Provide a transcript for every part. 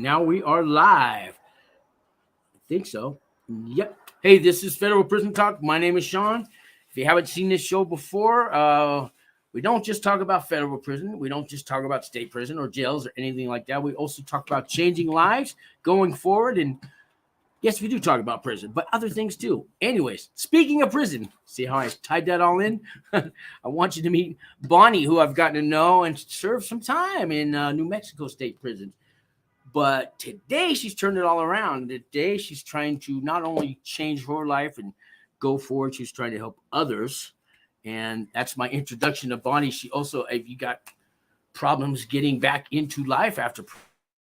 now we are live. I think so. Yep. Hey, this is Federal Prison Talk. My name is Sean. If you haven't seen this show before, we don't just talk about federal prison. We don't just talk about state prison or jails or anything like that. We also talk about changing lives going forward. And yes, we do talk about prison, but other things too. Anyways, speaking of prison, see how I tied that all in? I want you to meet Bonnie, who I've gotten to know and served some time in New Mexico State Prison. But today she's turned it all around. Today she's trying to not only change her life and go forward, she's trying to help others. And that's my introduction to Bonnie. She also, if you got problems getting back into life after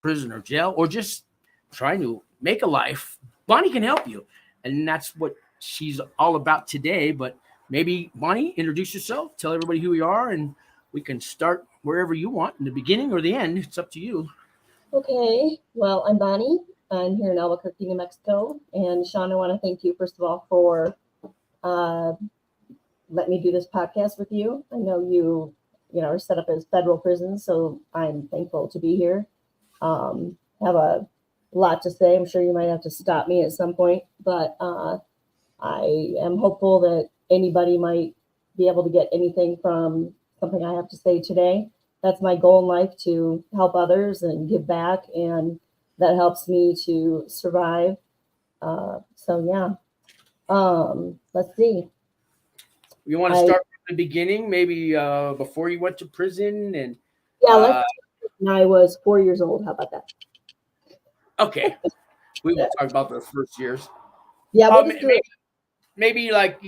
prison or jail, or just trying to make a life, Bonnie can help you. And that's what she's all about today. But maybe, Bonnie, introduce yourself, tell everybody who you are, and we can start wherever you want, in the beginning or the end. It's up to you. Okay, well, I'm Bonnie. I'm here in Albuquerque, New Mexico. And Sean, I want to thank you, first of all, for letting me do this podcast with you. I know you are set up as federal prison, so I'm thankful to be here. Have a lot to say. I'm sure you might have to stop me at some point, but I am hopeful that anybody might be able to get anything from something I have to say today. That's my goal in life, to help others and give back, and that helps me to survive. Let's see. You want to start from the beginning, maybe before you went to prison? And let's when I was 4 years old. How about that? Okay. We will talk about those first years. Yeah, maybe like,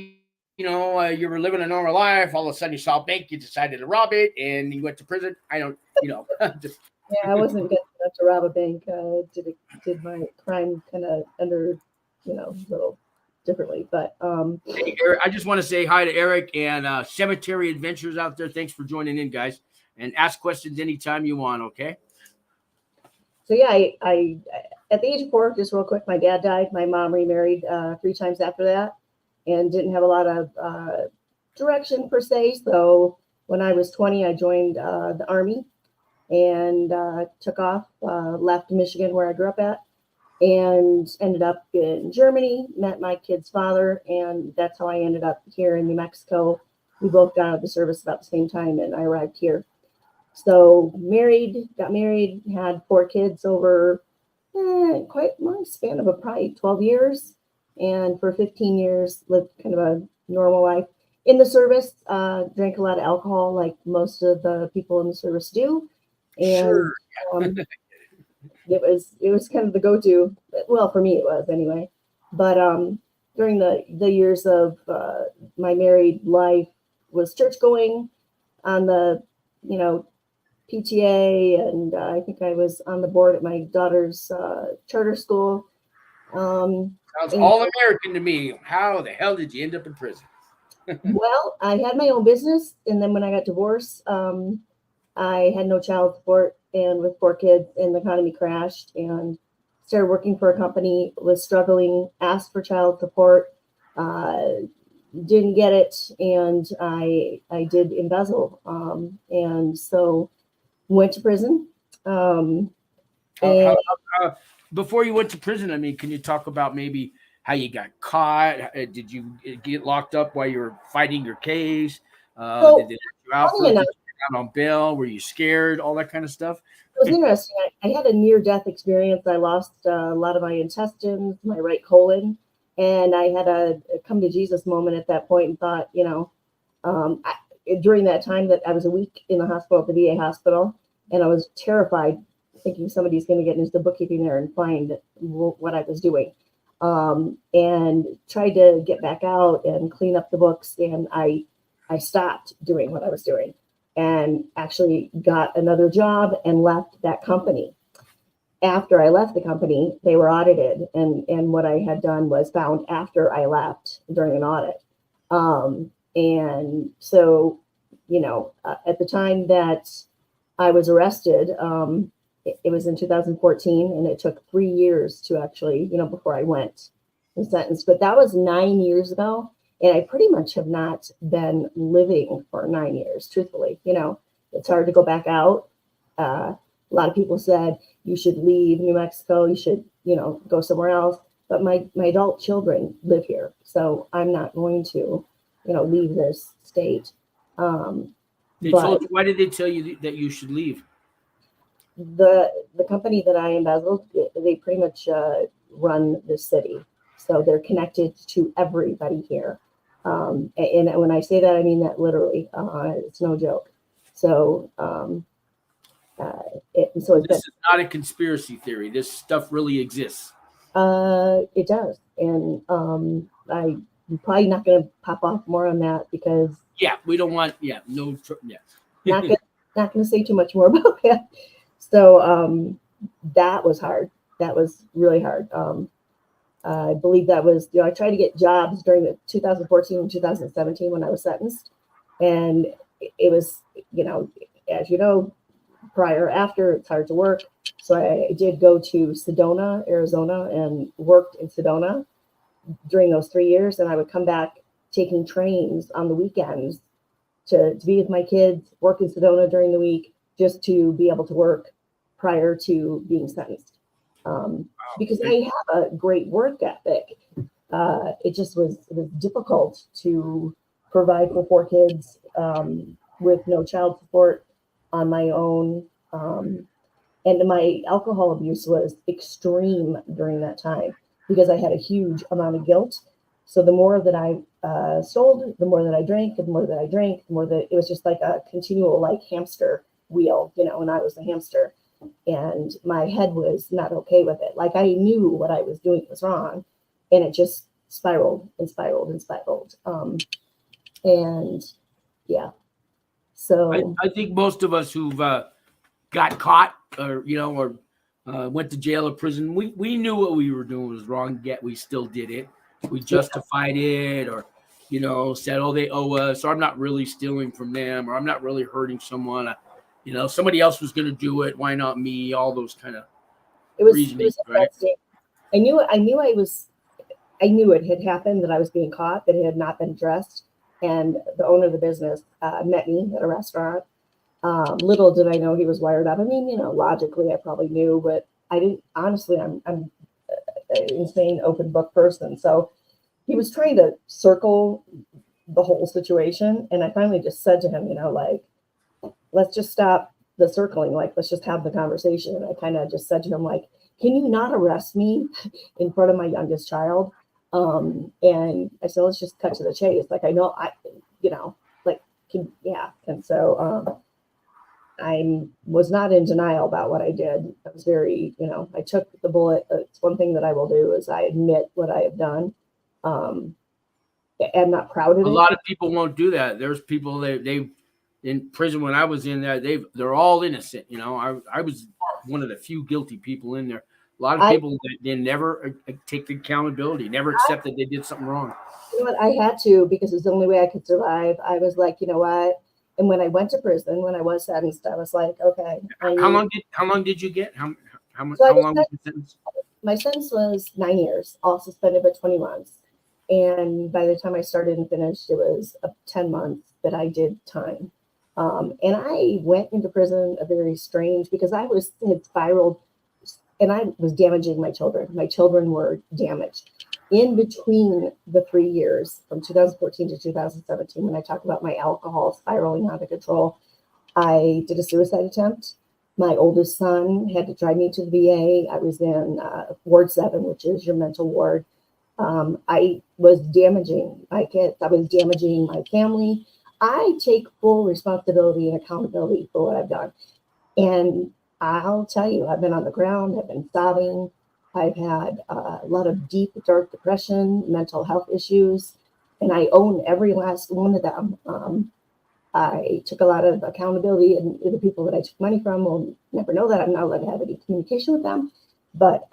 you were living a normal life. All of a sudden you saw a bank, you decided to rob it, and you went to prison. I don't, just. Yeah, I wasn't good enough to rob a bank. I did my crime kind of under, a little differently. But hey, Eric, I just want to say hi to Eric and Cemetery Adventures out there. Thanks for joining in, guys, and ask questions anytime you want. Okay. So yeah, I at the age of 4, just real quick, my dad died. My mom remarried 3 times after that, and didn't have a lot of direction per se. So when I was 20, I joined the Army and took off, left Michigan, where I grew up at, and ended up in Germany, met my kid's father, and that's how I ended up here in New Mexico. We both got out of the service about the same time, and I arrived here. So got married, had 4 kids over quite my span of probably 12 years. And for 15 years, lived kind of a normal life. In the service, drank a lot of alcohol, like most of the people in the service do. And sure. It was kind of the go-to. Well, for me it was anyway. But during the years of my married life, was church going on the PTA, and I think I was on the board at my daughter's charter school. Sounds all American to me. How the hell did you end up in prison? Well, I had my own business, and then when I got divorced, I had no child support, and with 4 kids, and the economy crashed, and started working for a company, was struggling, asked for child support, didn't get it, and I did embezzle, and so went to prison. Before you went to prison, I mean, can you talk about maybe how you got caught? Did you get locked up while you were fighting your case? Did they let you out on bail? Were you scared? All that kind of stuff? It was interesting. I had a near-death experience. I lost a lot of my intestines, my right colon, and I had a come to Jesus moment at that point, and thought, during that time that I was a week in the hospital, at the VA hospital, and I was terrified, thinking somebody's going to get into the bookkeeping there and find what I was doing, and tried to get back out and clean up the books, and I stopped doing what I was doing, and actually got another job and left that company. After I left the company, they were audited, and what I had done was found after I left during an audit. And so, at the time that I was arrested, it was in 2014, and it took 3 years to actually, before I went and sentenced. But that was 9 years ago, and I pretty much have not been living for 9 years, truthfully. It's hard to go back out. A lot of people said, you should leave New Mexico, you should, go somewhere else. But my adult children live here, so I'm not going to, leave this state. Why did they tell you that you should leave? The company that I embezzled, they pretty much run the city, so they're connected to everybody here. And when I say that, I mean that literally. It's no joke. So, this is not a conspiracy theory. This stuff really exists. It does, and I'm probably not going to pop off more on that because we don't want not going to say too much more about that. So that was hard. That was really hard. I believe that was, I tried to get jobs during the 2014 and 2017 when I was sentenced. And it was, as you know, prior, after, it's hard to work. So I did go to Sedona, Arizona, and worked in Sedona during those 3 years. And I would come back taking trains on the weekends to be with my kids, work in Sedona during the week, just to be able to work prior to being sentenced. Because I have a great work ethic. It just was difficult to provide for 4 kids with no child support on my own. And my alcohol abuse was extreme during that time because I had a huge amount of guilt. So the more that I sold, the more that I drank, the more that I drank, the more that it was just like a continual hamster wheel, and I was a hamster. And my head was not okay with it. Like, I knew what I was doing was wrong, and it just spiraled and spiraled and spiraled. And yeah, so I think most of us who've got caught or went to jail or prison, we knew what we were doing was wrong, yet we still did it. We justified it, or said, oh, they owe us, or I'm not really stealing from them, or I'm not really hurting someone. Somebody else was going to do it. Why not me? All those kind of reasoning, right? I knew it had happened, that I was being caught, that it had not been addressed. And the owner of the business met me at a restaurant. Little did I know he was wired up. I mean, logically, I probably knew, but I didn't. Honestly, I'm an insane open book person. So he was trying to circle the whole situation. And I finally just said to him, let's just stop the circling. Let's just have the conversation. And I kind of just said to him, can you not arrest me in front of my youngest child? And I said, let's just cut to the chase. I know And so I was not in denial about what I did. I was very, I took the bullet. It's one thing that I will do is I admit what I have done. I'm not proud of it. A lot of people won't do that. There's people they in prison when I was in there, they're all innocent. I was one of the few guilty people in there. A lot of people they never take the accountability, never accept that they did something wrong. You know what? I had to, because it was the only way I could survive. I was like, you know what? And when I went to prison, when I was sentenced, I was like, okay. How long did you get? How long was your sentence? My sentence was 9 years, all suspended but 20 months. And by the time I started and finished, it was 10 months that I did time. And I went into prison very strange because I had spiraled, and I was damaging my children. My children were damaged. In between the 3 years, from 2014 to 2017, when I talk about my alcohol spiraling out of control, I did a suicide attempt. My oldest son had to drive me to the VA. I was in Ward 7, which is your mental ward. I was damaging my kids. I was damaging my family. I take full responsibility and accountability for what I've done. And I'll tell you, I've been on the ground. I've been sobbing. I've had a lot of deep, dark depression, mental health issues, and I own every last one of them. I took a lot of accountability, and the people that I took money from will never know that. I'm not allowed to have any communication with them, but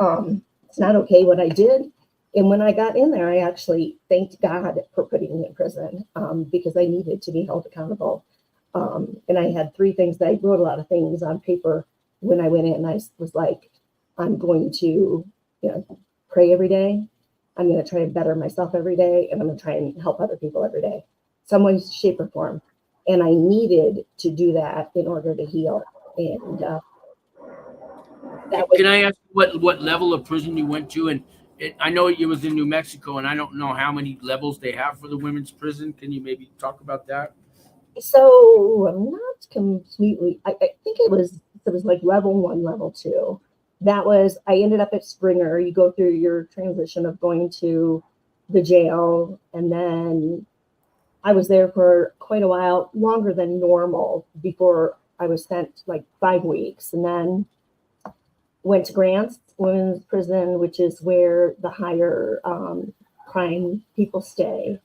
it's not okay what I did. And when I got in there, I actually thanked God for putting me in prison because I needed to be held accountable. And I had 3 things that I wrote a lot of things on paper when I went in. I was like, I'm going to, pray every day. I'm going to try and better myself every day, and I'm going to try and help other people every day, some way, shape, or form. And I needed to do that in order to heal. And that was Can I ask what level of prison you went to? And I know it was in New Mexico, and I don't know how many levels they have for the women's prison. Can you maybe talk about that? so I'm not completely. I think it was like level 1, level 2. That was I ended up at Springer. You go through your transition of going to the jail, and then I was there for quite a while, longer than normal, before I was sent like 5 weeks, and then went to Grants Women's Prison, which is where the higher crime people stay.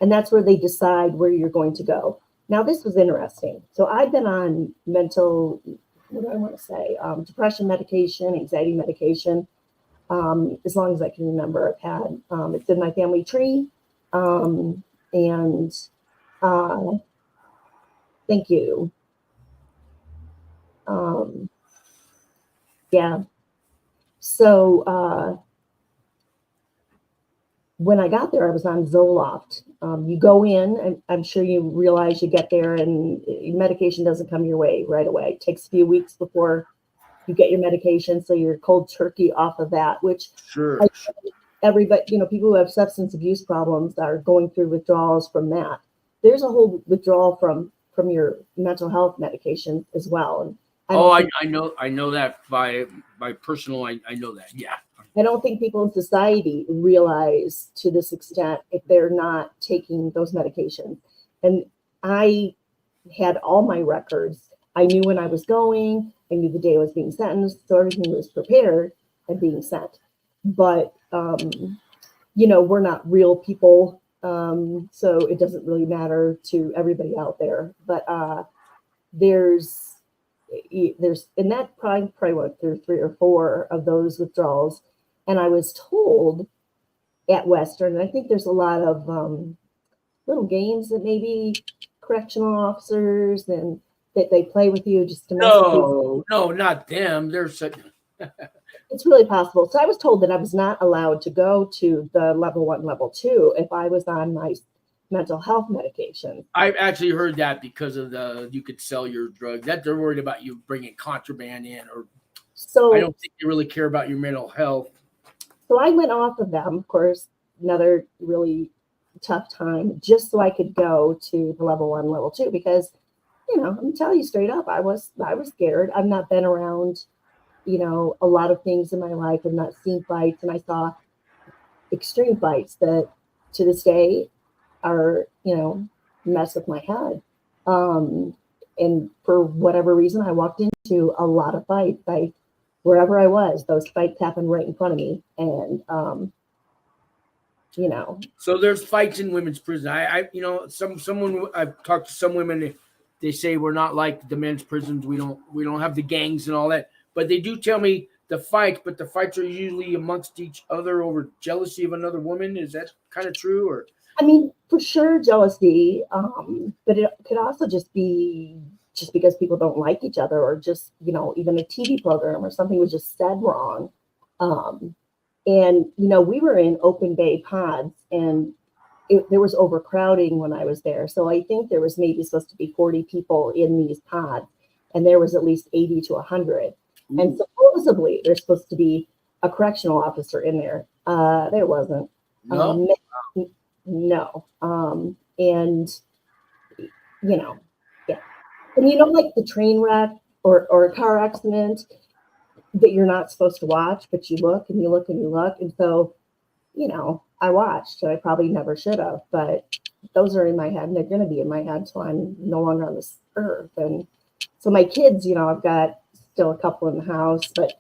And that's where they decide where you're going to go. Now, this was interesting. So I've been on mental, what do I want to say, depression medication, anxiety medication, as long as I can remember. I've had, it's in my family tree. And thank you. Yeah. So when I got there, I was on Zoloft. You go in, and I'm sure you realize you get there and medication doesn't come your way right away. It takes a few weeks before you get your medication. So you're cold turkey off of that, which Sure. Everybody, people who have substance abuse problems are going through withdrawals from that. There's a whole withdrawal from your mental health medication as well. And I know that by personal. I know that. Yeah. I don't think people in society realize to this extent if they're not taking those medications. And I had all my records. I knew when I was going. I knew the day I was being sentenced. So everything was prepared and being sent. But, we're not real people. So it doesn't really matter to everybody out there. But there's, and that probably went through 3 or 4 of those withdrawals. And I was told at Western, and I think there's a lot of little games that maybe correctional officers and that they play with you just to mess with you. No, not them. They're such. It's really possible. So I was told that I was not allowed to go to the level 1, level 2 if I was on my mental health medication. I've actually heard that because of you could sell your drug. That they're worried about you bringing contraband in, or so I don't think they really care about your mental health. So I went off of them, of course, another really tough time, just so I could go to the level 1, level 2, because, I'm gonna tell you straight up, I was scared. I've not been around, a lot of things in my life. I've not seen fights, and I saw extreme fights that to this day are, mess with my head. And for whatever reason, I walked into a lot of fights. Wherever I was, those fights happened right in front of me. And, So there's fights in women's prison. Someone I've talked to some women, they say we're not like the men's prisons. We don't have the gangs and all that. But they do tell me the fights are usually amongst each other over jealousy of another woman. Is that kind of true? Or I mean, for sure, jealousy. But it could also just be just because people don't like each other, or just, even a TV program or something was just said wrong. And, we were in open bay pods, and there was overcrowding when I was there. So I think there was maybe supposed to be 40 people in these pods, and there was at least 80 to 100. Ooh. And supposedly there's supposed to be a correctional officer in there. There wasn't. No. No. And, yeah. And like the train wreck or a car accident that you're not supposed to watch, but you look and you look and you look. And so, I watched, and I probably never should have, but those are in my head, and they're going to be in my head till I'm no longer on this earth. And so my kids, I've got still a couple in the house, but,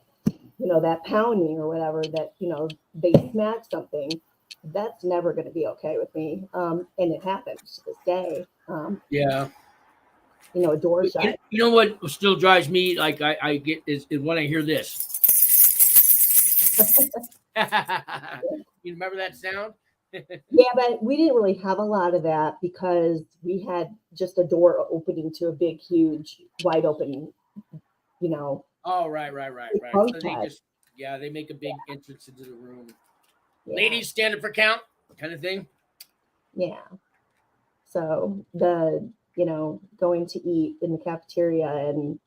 that pounding or whatever that, they smack something, that's never going to be okay with me. And it happens to this day. Yeah. A door shut. You know what still drives me like I get is when I hear this. You remember that sound? Yeah, but we didn't really have a lot of that because we had just a door opening to a big, huge, wide open, Oh, right. So they make a big entrance into the room. Yeah. Ladies, stand up for count, kind of thing. Yeah. So going to eat in the cafeteria, and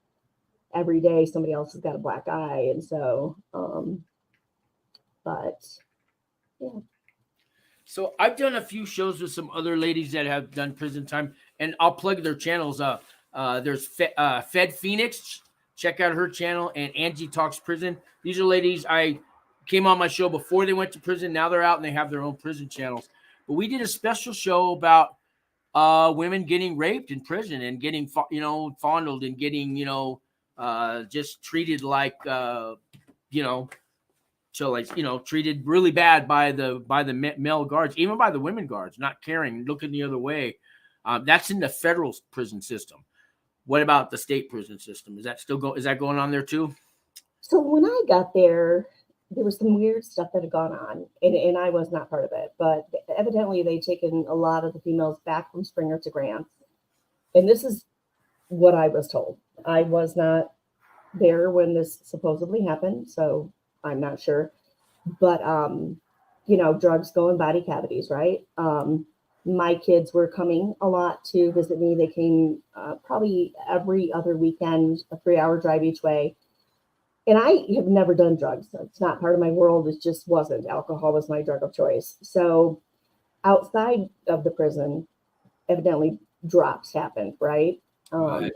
every day somebody else has got a black eye. And so, but yeah. So I've done a few shows with some other ladies that have done prison time, and I'll plug their channels up. There's Fed Phoenix. Check out her channel, and Angie Talks Prison. These are ladies I came on my show before they went to prison. Now they're out and they have their own prison channels. But we did a special show about women getting raped in prison and getting, fondled and getting, just treated like, so like, treated really bad by the male guards, even by the women guards, not caring, looking the other way. That's in the federal prison system. What about the state prison system? Is that still is that going on there too? So when I got there, there was some weird stuff that had gone on, and I was not part of it, but evidently they'd taken a lot of the females back from Springer to Grants. And this is what I was told. I was not there when this supposedly happened, so I'm not sure. But, drugs go in body cavities, right? My kids were coming a lot to visit me. They came probably every other weekend, a 3-hour drive each way. And I have never done drugs. It's not part of my world. It just wasn't. Alcohol was my drug of choice. So outside of the prison, evidently drops happened, right? Right.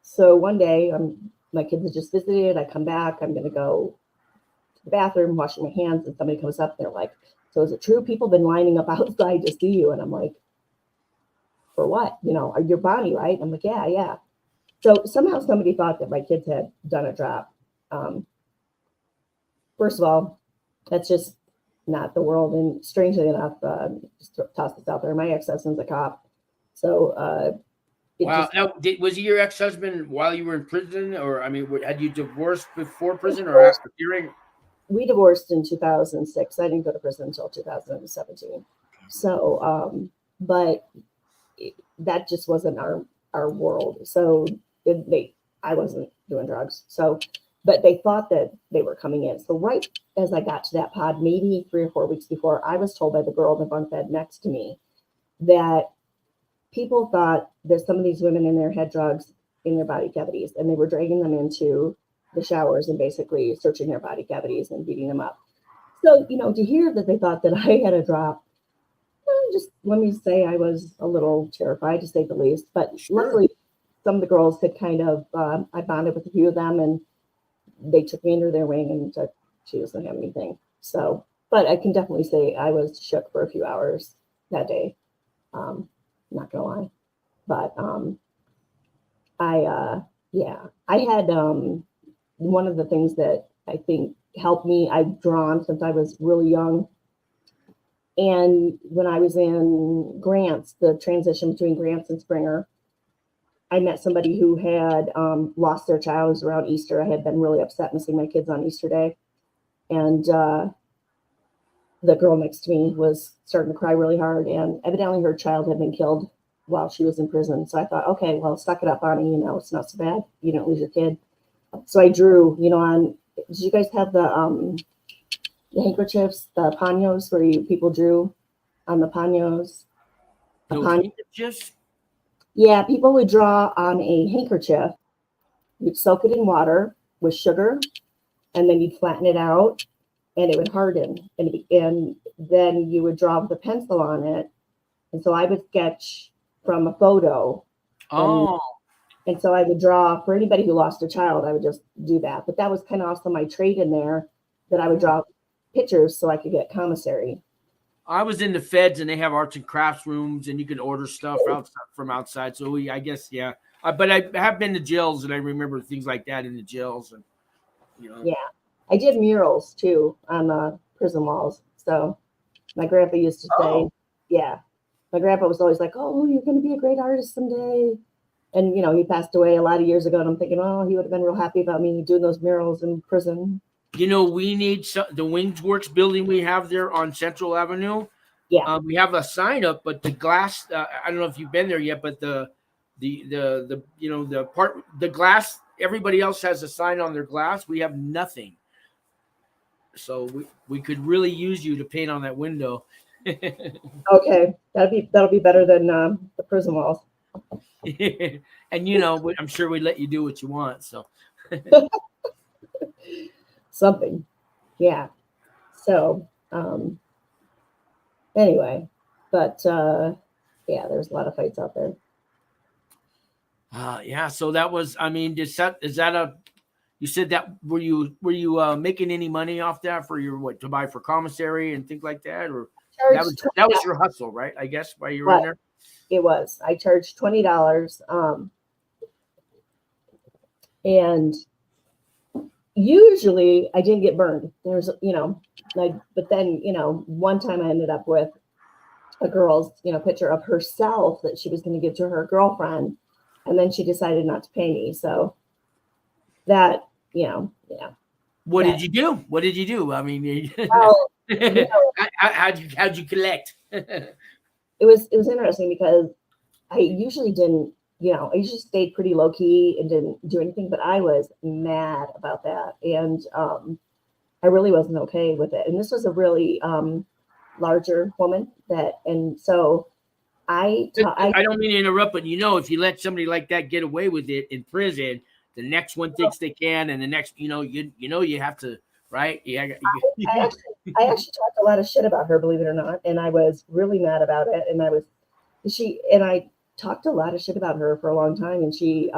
So one day, my kids had just visited. I come back. I'm going to go to the bathroom, washing my hands, and somebody comes up and they're like, so is it true people have been lining up outside to see you? And I'm like, for what? You're Bonnie, right? I'm like, yeah. So somehow somebody thought that my kids had done a drop. First of all, that's just not the world. And strangely enough, just to toss this out there, my ex-husband's a cop. So, wow. Now, was he your ex-husband while you were in prison? Or, had you divorced before prison or after hearing? We divorced in 2006. I didn't go to prison until 2017. So, but that just wasn't our world. So I wasn't doing drugs. So, but they thought that they were coming in. So right as I got to that pod, maybe 3 or 4 weeks before, I was told by the girl in the bunk bed next to me that people thought that some of these women in there had drugs in their body cavities, and they were dragging them into the showers and basically searching their body cavities and beating them up. So, to hear that they thought that I had a drop, just let me say I was a little terrified, to say the least. But luckily, some of the girls had kind of, I bonded with a few of them, and they took me under their wing and said she doesn't have anything. So, but I can definitely say I was shook for a few hours that day. Not gonna lie, but I had one of the things that I think helped me. I've drawn since I was really young, and when I was in Grants, the transition between Grants and Springer, I met somebody who had lost their child. It was around Easter. I had been really upset missing my kids on Easter Day, and the girl next to me was starting to cry really hard, and evidently her child had been killed while she was in prison. So I thought, okay, well, suck it up, Bonnie. It's not so bad. You don't lose your kid. So I drew, on. Did you guys have the handkerchiefs, the paños, where people drew on the paños? Handkerchiefs? Yeah, people would draw on a handkerchief. You'd soak it in water with sugar, and then you'd flatten it out, and it would harden. And then you would draw with a pencil on it. And so I would sketch from a photo. Oh. And so I would draw for anybody who lost a child. I would just do that. But that was kind of also my trade in there, that I would draw pictures so I could get commissary. I was in the feds, and they have arts and crafts rooms, and you can order stuff from outside. So I guess, yeah. But I have been to jails, and I remember things like that in the jails. And Yeah, I did murals too on the prison walls. So my grandpa used to say, yeah, my grandpa was always like, "Oh, you're going to be a great artist someday." And he passed away a lot of years ago, and I'm thinking, oh, he would have been real happy about me doing those murals in prison. We need the Wings Works building we have there on Central Avenue. Yeah, we have a sign up, but the glass. I don't know if you've been there yet, but the glass. Everybody else has a sign on their glass. We have nothing. So we could really use you to paint on that window. Okay, that'll be better than the prison walls. And I'm sure we let you do what you want. So Something. Yeah. So, anyway, but yeah, there's a lot of fights out there. Yeah. So that was, I mean, is that a, you said that, were you making any money off that for your, what, to buy for commissary and things like that? Or that was your hustle, right? I guess while you were in there? It was. I charged $20. And usually I didn't get burned. There's, but then, one time I ended up with a girl's, picture of herself that she was going to give to her girlfriend. And then she decided not to pay me. So that, yeah. What did you do? What did you do? I mean, well, how'd you collect? It was interesting because I usually didn't, I usually stayed pretty low key and didn't do anything, but I was mad about that. And I really wasn't okay with it. And this was a really larger woman and so I don't mean to interrupt, but if you let somebody like that get away with it in prison, the next one thinks they can, and the next, you have to, right? Yeah. I actually talked a lot of shit about her, believe it or not, and I was really mad about it. And I talked a lot of shit about her for a long time, and she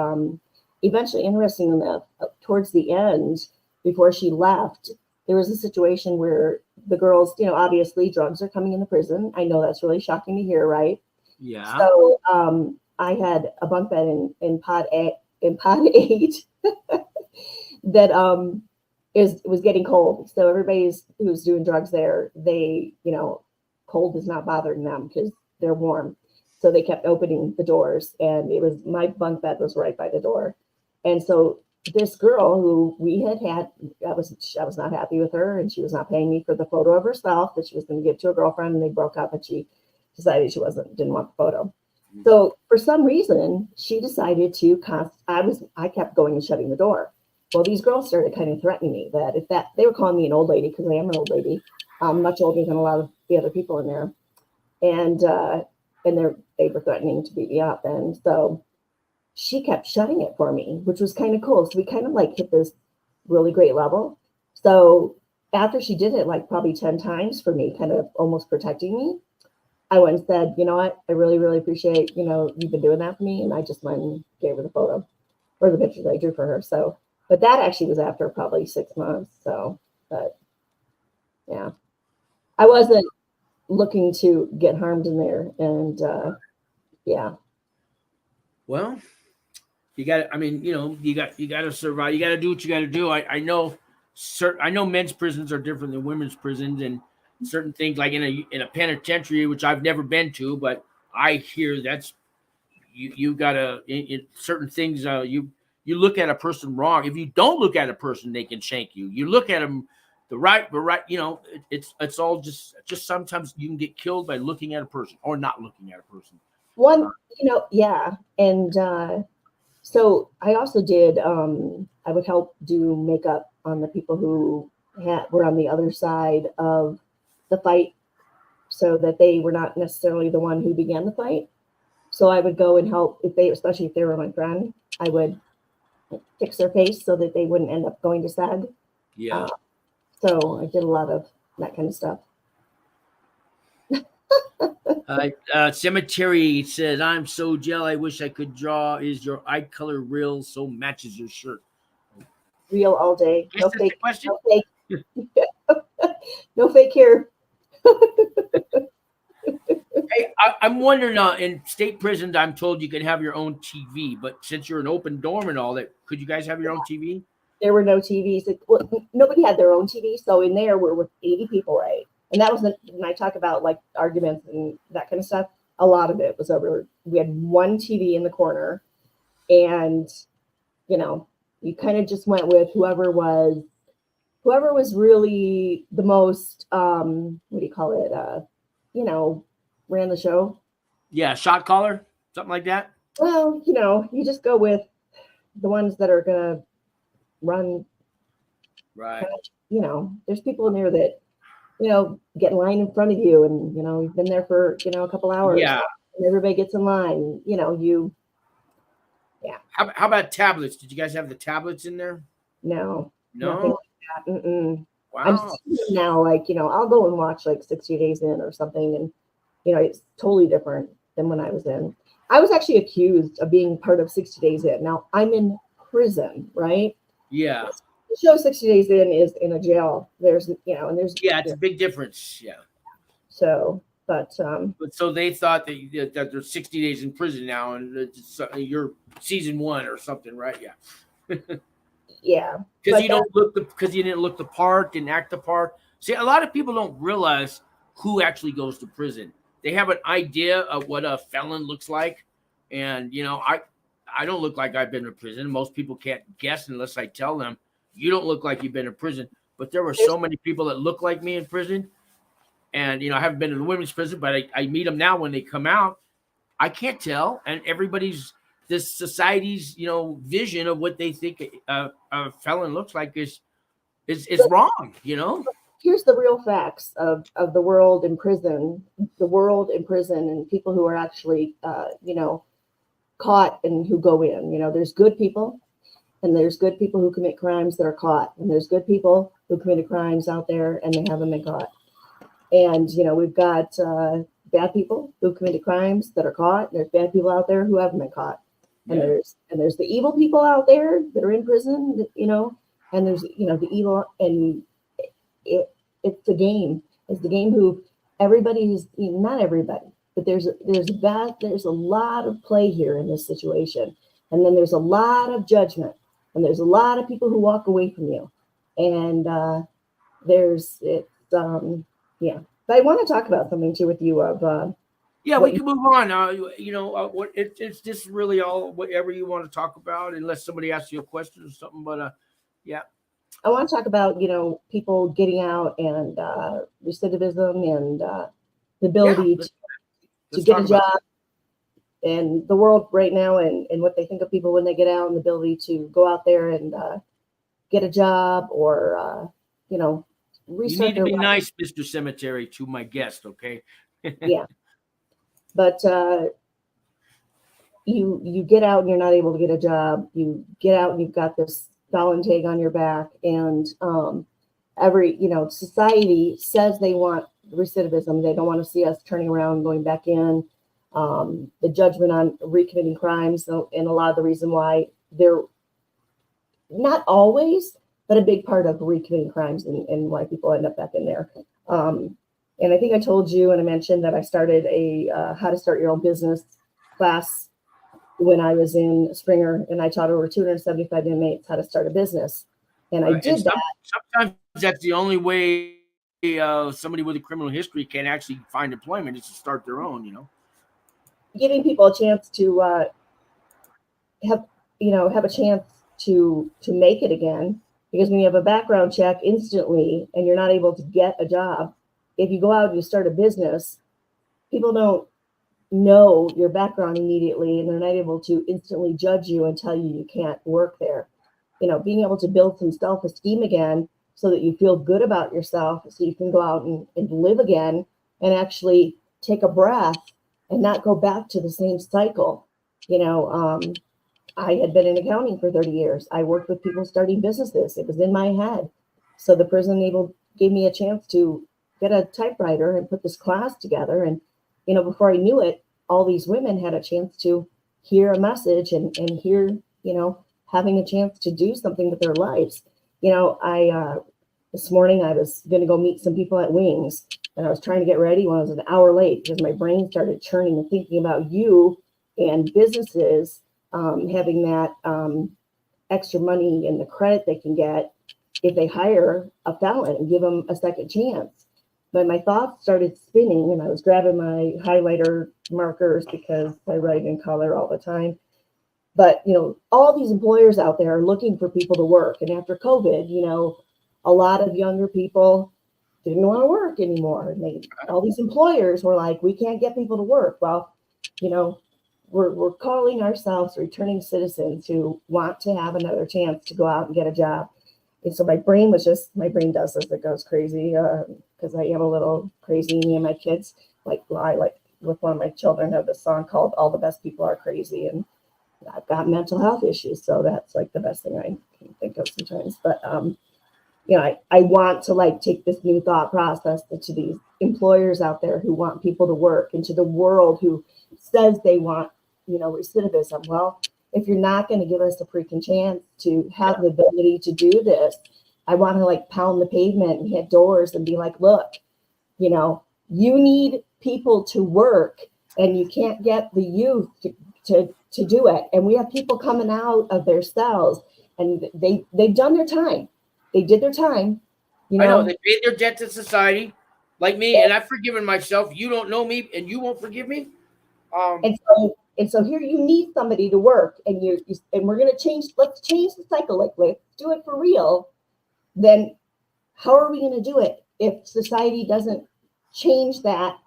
eventually, interesting enough, towards the end, before she left, there was a situation where the girls, obviously drugs are coming into prison. I know that's really shocking to hear, right? Yeah. So I had a bunk bed in pod 8 that was getting cold. So everybody who's doing drugs there, they, cold is not bothering them because they're warm. So they kept opening the doors, and my bunk bed was right by the door. And so this girl who we had, I was not happy with her, and she was not paying me for the photo of herself that she was going to give to a girlfriend, and they broke up, and she decided she didn't want the photo. So for some reason, she decided to I kept going and shutting the door. Well, these girls started kind of threatening me that they were calling me an old lady, because I am an old lady, much older than a lot of the other people in there. And they were threatening to beat me up. And so she kept shutting it for me, which was kind of cool. So we kind of like hit this really great level. So after she did it like probably 10 times for me, kind of almost protecting me, I went and said, you know what, I really, really appreciate, you've been doing that for me. And I just went and gave her the photo or the pictures I drew for her. So, but that actually was after probably 6 months. So, but yeah, I wasn't looking to get harmed in there. And yeah. Well, you got to, I mean, you got to survive. You got to do what you got to do. I know men's prisons are different than women's prisons, and certain things like in a penitentiary, which I've never been to, but I hear that's you got to, in certain things, you look at a person wrong. If you don't look at a person, they can shank you. You look at them the right, it's all just sometimes you can get killed by looking at a person or not looking at a person. Yeah. And so I also did, I would help do makeup on the people who were on the other side of the fight, so that they were not necessarily the one who began the fight. So I would go and help, especially if they were my friend, I would fix their face so that they wouldn't end up going to SAG. Yeah. So I did a lot of that kind of stuff. Cemetery says, I'm so gel, I wish I could draw. Is your eye color real? So matches your shirt. Real all day. No fake. Question? No fake. No fake here. Hey, I'm wondering, in state prisons, I'm told you can have your own TV, but since you're an open dorm and all that, could you guys have your own TV? There were no TVs. Nobody had their own TV. So in there, we're with 80 people, right? And that was when I talk about like arguments and that kind of stuff. A lot of it was over. We had one TV in the corner, and you kind of just went with whoever was really the most. What do you call it? Ran the show. Yeah, shot caller, something like that. Well, you just go with the ones that are gonna run. Right. There's people in there that get in line in front of you, and you've been there for a couple hours. Yeah. And everybody gets in line. Yeah. How about tablets? Did you guys have the tablets in there? No, No. nothing like that. Mm-mm. I'm Wow. seeing now, like, I'll go and watch like 60 Days In or something, and it's totally different than when I was in. I was actually accused of being part of 60 Days In. Now I'm in prison, right? Yeah. The show 60 Days In is in a jail. There's, and there's It's a big difference. Yeah. so, but But so they thought that there's 60 days in prison now, and you're season 1 or something, right? Yeah. yeah, Because but you didn't look the part, didn't act the part. See, a lot of people don't realize who actually goes to prison. They have an idea of what a felon looks like, and I don't look like I've been to prison. Most people can't guess unless I tell them you don't look like you've been to prison. But there were so many people that look like me in prison, and I haven't been in the women's prison, but I meet them now when they come out. I can't tell, and everybody's this society's vision of what they think a felon looks like is wrong. here's the real facts of the world in prison, and people who are actually, caught and who go in. There's good people, and there's good people who commit crimes that are caught, and there's good people who committed crimes out there and they haven't been caught. And we've got bad people who committed crimes that are caught. There's bad people out there who haven't been caught, and there's the evil people out there that are in prison, and there's the evil, and it's the game. It's the game who everybody's not everybody, but there's a lot of play here in this situation, and then there's a lot of judgment, and there's a lot of people who walk away from you, and yeah. But I want to talk about something too with you of we can move on. It's just really all whatever you want to talk about, unless somebody asks you a question or something. But yeah. I want to talk about people getting out and recidivism and the ability to get a job, and the world right now, and what they think of people when they get out, and the ability to go out there and get a job or you need to be nice, Mr. Cemetery, to my guest, okay? Yeah, but you get out and you're not able to get a job. You get out and you've got this felon tag on your back, and every society says they want recidivism. They don't want to see us turning around and going back in. The judgment on recommitting crimes, and a lot of the reason why they're not always, but a big part of recommitting crimes and why people end up back in there. And I think I told you, and I mentioned that I started a how to start your own business class when I was in Springer, and I taught over 275 inmates how to start a business. And I did that. Sometimes that's the only way somebody with a criminal history can actually find employment, is to start their own. Giving people a chance to have a chance to make it again, because when you have a background check instantly and you're not able to get a job, if you go out and you start a business, people don't know your background immediately, and they're not able to instantly judge you and tell you can't work there. Being able to build some self-esteem again so that you feel good about yourself, so you can go out and live again and actually take a breath and not go back to the same cycle. I had been in accounting for 30 years. I worked with people starting businesses. It was in my head. So the prison gave me a chance to get a typewriter and put this class together. And, before I knew it, all these women had a chance to hear a message and hear, having a chance to do something with their lives. This morning I was going to go meet some people at Wings, and I was trying to get ready when I was an hour late because my brain started churning and thinking about you and businesses having that extra money and the credit they can get if they hire a felon and give them a second chance. But my thoughts started spinning, and I was grabbing my highlighter markers because I write in color all the time. But, all these employers out there are looking for people to work. And after COVID, a lot of younger people didn't want to work anymore. And all these employers were like, we can't get people to work. Well, we're calling ourselves returning citizens who want to have another chance to go out and get a job. And so my brain does this, it goes crazy because I am a little crazy. Me and my kids, I with one of my children have this song called All the Best People Are Crazy. And I've got mental health issues, so that's like the best thing I can think of sometimes. But you know, I want to like take this new thought process to these employers out there who want people to work, and to the world who says they want, you know, recidivism. Well, if you're not going to give us a freaking chance to have the ability to do this, I want to like pound the pavement and hit doors and be like, look, you know, you need people to work, and you can't get the youth to do it. And we have people coming out of their cells, and they've done their time. They did their time. You know, I know they paid their debt to society, like me, and I've forgiven myself. You don't know me, and you won't forgive me. And so here you need somebody to work, and and we're gonna change. Let's change the cycle. Like, let's do it for real. Then how are we gonna do it if society doesn't change that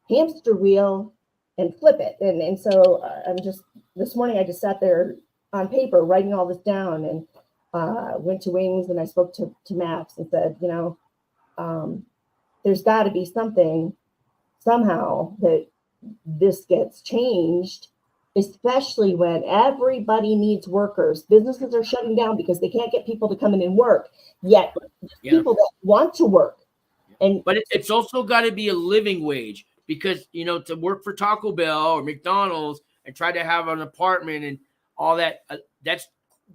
hamster wheel and flip it? And so I'm just, this morning I just sat there on paper writing all this down, and went to Wings, and I spoke to Max and said, you know, there's got to be something somehow that this gets changed, especially when everybody needs workers. Businesses are shutting down because they can't get people to come in and work, yet people that want to work. But it's also got to be a living wage, because, you know, to work for Taco Bell or McDonald's and try to have an apartment and all that, that's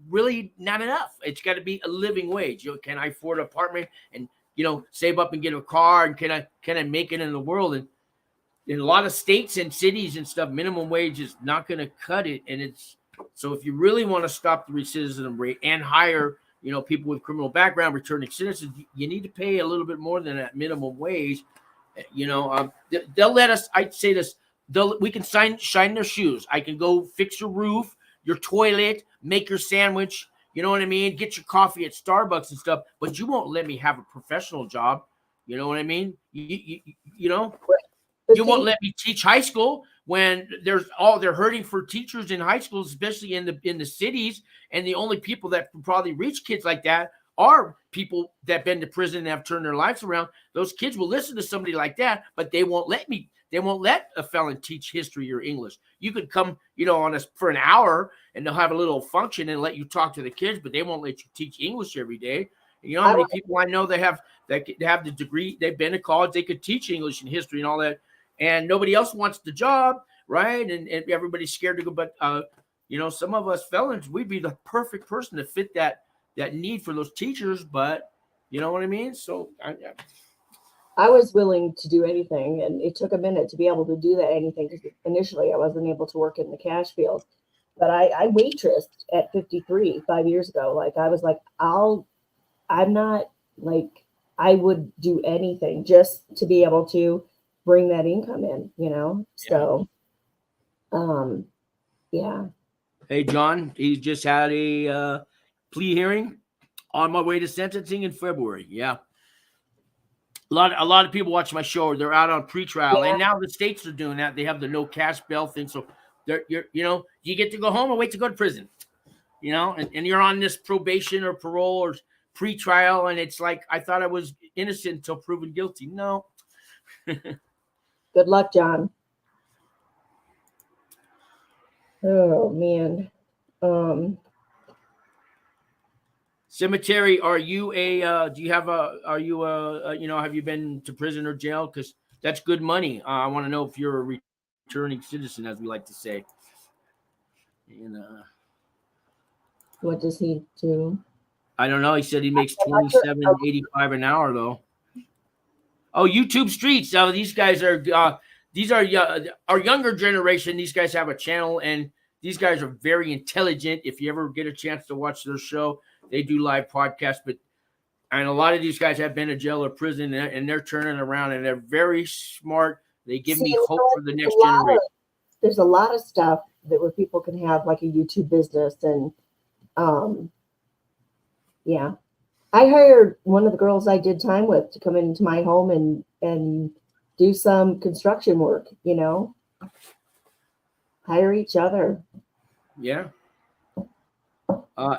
really not enough. It's got to be a living wage. You know, can I afford an apartment and, you know, save up and get a car, and can I make it in the world? And in a lot of states and cities and stuff, minimum wage is not going to cut it. And it's, so if you really want to stop the recidivism rate and hire, you know, people with criminal background, returning citizens, you need to pay a little bit more than that minimum wage. You know, they'll let us, I'd say this, we can shine their shoes. I can go fix your roof, your toilet, make your sandwich, you know what I mean? Get your coffee at Starbucks and stuff, but you won't let me have a professional job. You know what I mean? You know, you won't let me teach high school when they're hurting for teachers in high schools, especially in the cities. And the only people that can probably reach kids like that are people that have been to prison and have turned their lives around. Those kids will listen to somebody like that, but they won't let a felon teach history or English. You could come, you know, for an hour, and they'll have a little function and let you talk to the kids, but they won't let you teach English every day. And you know how many people I know that have the degree, they've been to college, they could teach English and history and all that, and nobody else wants the job, right? And everybody's scared to go. But you know, some of us felons, we'd be the perfect person to fit that need for those teachers. But you know what I mean? So I was willing to do anything, and it took a minute to be able to do that anything, because initially I wasn't able to work in the cash field. But I waitressed at 53 5 years ago. Like, I was like, I'm not like, I would do anything just to be able to bring that income in, you know? So, yeah. Hey, John, he just had a plea hearing, on my way to sentencing in February. Yeah. A lot of people watch my show. They're out on pretrial, and now the states are doing that. They have the no cash bail thing, so you know, you get to go home or wait to go to prison, you know, and you're on this probation or parole or pretrial, and it's like, I thought I was innocent until proven guilty. No. Good luck, John. Oh man. Cemetery, are you do you have you know, have you been to prison or jail? Because that's good money. I want to know if you're a returning citizen, as we like to say. And what does he do? I don't know. He said he makes $27.85 an hour, though. Oh, YouTube Streets. These guys are our younger generation. These guys have a channel, and these guys are very intelligent. If you ever get a chance to watch their show, they do live podcasts. And a lot of these guys have been to jail or prison, and they're turning around, and they're very smart. They give me hope for the next generation. There's a lot of stuff where people can have like a YouTube business, and yeah. I hired one of the girls I did time with to come into my home and do some construction work, you know, hire each other. Yeah.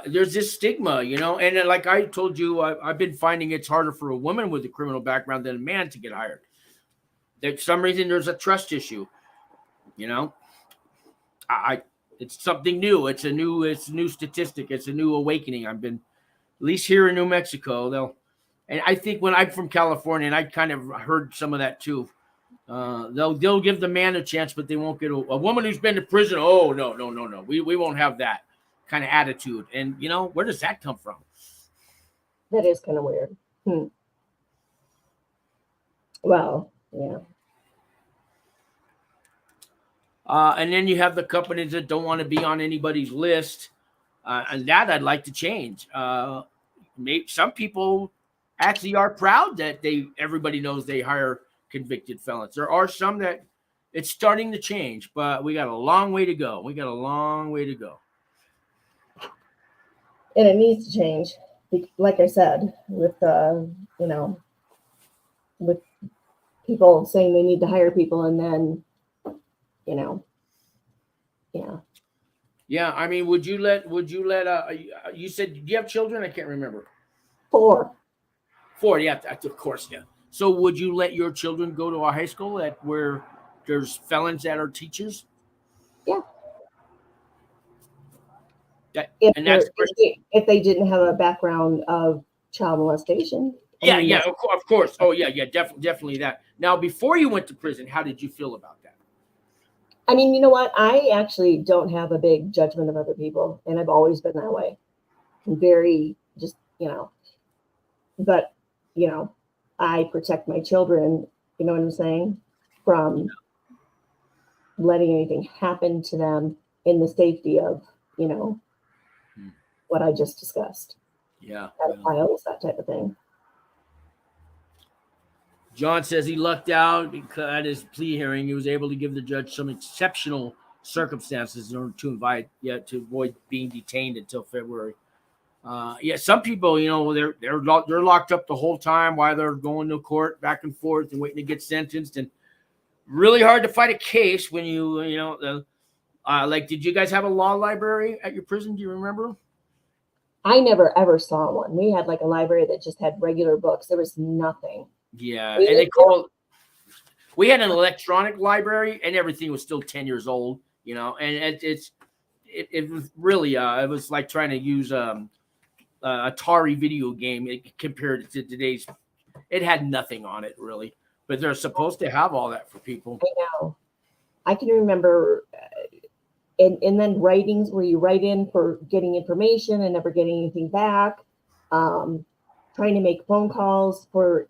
There's this stigma, you know, and like I told you, I've been finding it's harder for a woman with a criminal background than a man to get hired. For some reason, there's a trust issue, you know. It's something new. It's a new statistic. It's a new awakening. I've been, at least here in New Mexico, and I think when I'm from California, and I kind of heard some of that too. They'll give the man a chance, but they won't get a woman who's been to prison. Oh, no. We won't have that kind of attitude. And where does that come from? That is kind of weird. Well, yeah. And then you have the companies that don't want to be on anybody's list, and that I'd like to change. Some people actually are proud that everybody knows they hire convicted felons. There are some that it's starting to change, but we got a long way to go. And it needs to change. Like I said, with with people saying they need to hire people, and then Yeah, I mean, would you let you said, do you have children? I can't remember. 4, yeah, of course, yeah. So would you let your children go to a high school where there's felons that are teachers? Yeah. If they didn't have a background of child molestation. Yeah, of course. Oh, yeah, definitely that. Now, before you went to prison, how did you feel about that? I mean, you know what? I actually don't have a big judgment of other people, and I've always been that way. I'm very just, but, I protect my children, you know what I'm saying, from letting anything happen to them in the safety of, what I just discussed. Yeah. Pedophiles, that type of thing. John says he lucked out because at his plea hearing, he was able to give the judge some exceptional circumstances in order to avoid being detained until February. Some people, they're locked up the whole time while they're going to court back and forth and waiting to get sentenced, and really hard to fight a case when did you guys have a law library at your prison? Do you remember? I never ever saw one. We had like a library that just had regular books. There was nothing. Yeah, and we had an electronic library, and everything was still 10 years old, and it was really it was like trying to use Atari video game compared to today's. It had nothing on it really, but they're supposed to have all that for people. I know. I can remember, and then writings where you write in for getting information and never getting anything back. Trying to make phone calls for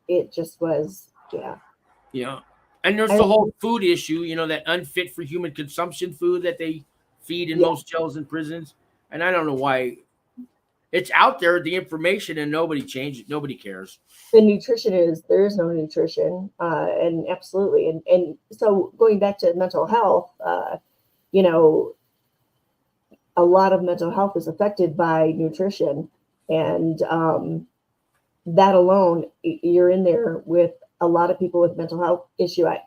it just was, yeah. And there's the whole food issue, that unfit for human consumption food that they feed in most jails and prisons. And I don't know why it's out there, the information, and nobody changed it. Nobody cares. The nutrition there is no nutrition. And absolutely. And so going back to mental health, a lot of mental health is affected by nutrition. And that alone, you're in there with a lot of people with mental health issues,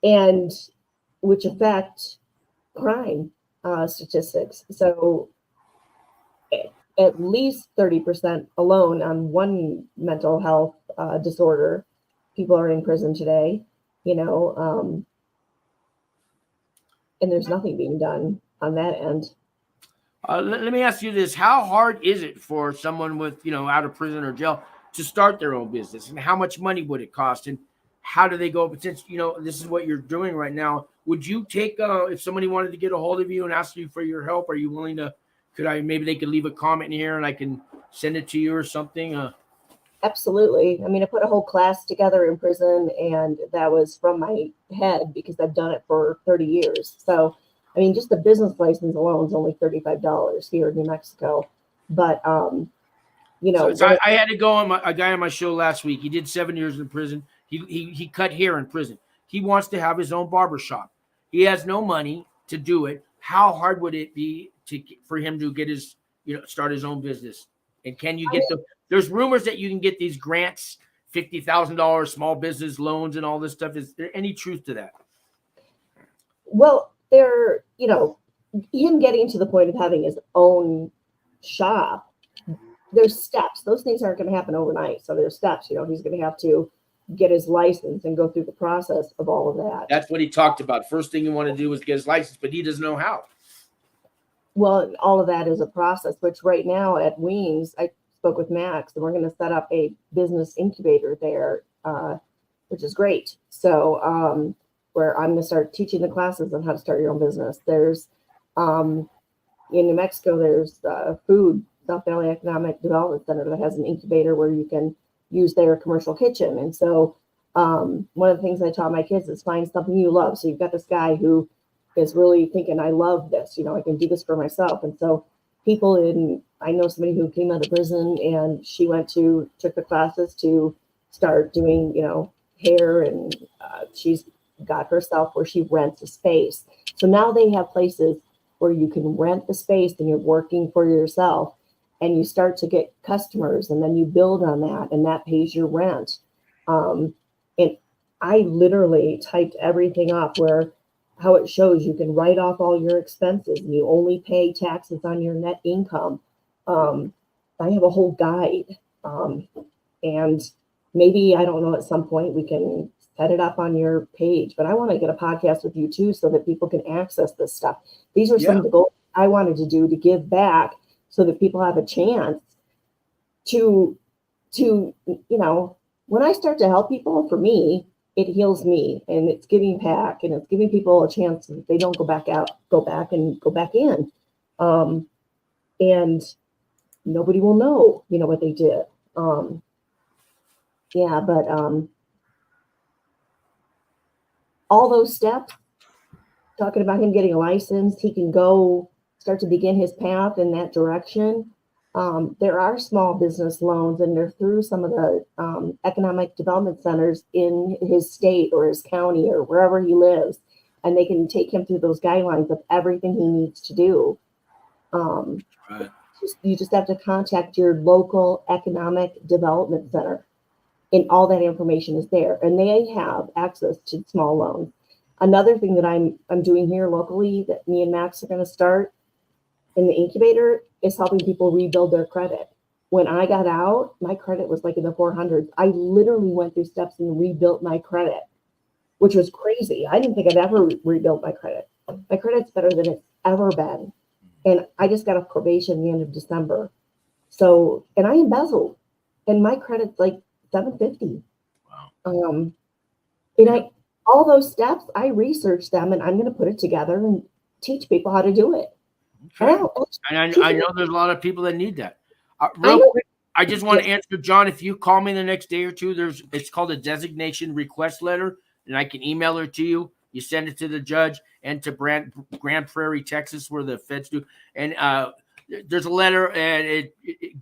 and which affect crime statistics. So at least 30% alone on one mental health disorder, people are in prison today, and there's nothing being done on that end. Let me ask you this. How hard is it for someone with, out of prison or jail to start their own business? And how much money would it cost? And how do they go? But since, this is what you're doing right now, would you take, if somebody wanted to get a hold of you and ask you for your help, are you willing to, maybe they could leave a comment here and I can send it to you or something? Absolutely. I mean, I put a whole class together in prison, and that was from my head because I've done it for 30 years. So, I mean, just the business license alone is only $35 here in New Mexico. But, So I had to go on a guy on my show last week. He did 7 years in prison. He cut hair in prison. He wants to have his own barbershop. He has no money to do it. How hard would it be for him to get his, start his own business? And can you get there's rumors that you can get these grants, $50,000 small business loans and all this stuff. Is there any truth to that? Well, him getting to the point of having his own shop, there's steps. Those things aren't going to happen overnight. So there's steps, he's going to have to get his license and go through the process of all of that. That's what he talked about. First thing you want to do is get his license, but he doesn't know how. Well, all of that is a process, which right now at Weems, I spoke with Max, and we're going to set up a business incubator there, which is great. So where I'm going to start teaching the classes on how to start your own business. There's in New Mexico, there's food, South Valley Economic Development Center that has an incubator where you can use their commercial kitchen. And so one of the things I taught my kids is find something you love. So you've got this guy who is really thinking, I love this, I can do this for myself. And so I know somebody who came out of prison and she took the classes to start doing, hair, and she's got herself where she rents a space. So now they have places where you can rent the space and you're working for yourself, and you start to get customers, and then you build on that, and that pays your rent. And I literally typed everything up how it shows you can write off all your expenses and you only pay taxes on your net income. I have a whole guide. And maybe, I don't know, at some point we can set it up on your page, but I want to get a podcast with you too, so that people can access this stuff. These are some of the goals I wanted to do to give back, so that people have a chance to, when I start to help people, for me, it heals me, and it's giving back, and it's giving people a chance that they don't go back in. And nobody will know, what they did. All those steps, talking about him getting a license, he can go start to begin his path in that direction. There are small business loans, and they're through some of the economic development centers in his state or his county or wherever he lives, and they can take him through those guidelines of everything he needs to do. Right. You just have to contact your local economic development center, and all that information is there, and they have access to small loans. Another thing that I'm doing here locally that me and Max are going to start in the incubator is helping people rebuild their credit. When I got out, my credit was like in the 400s. I literally went through steps and rebuilt my credit, which was crazy. I didn't think I'd ever rebuild my credit. My credit's better than it's ever been. And I just got off probation at the end of December. So, and I embezzled, and my credit's like 750. Wow. And all those steps, I researched them, and I'm going to put it together and teach people how to do it. Okay. And I know there's a lot of people that need that. Real quick, I just want to answer, John, if you call me the next day or two, it's called a designation request letter, and I can email it to you. You send it to the judge and to Grand Prairie, Texas, where the feds do. And there's a letter, and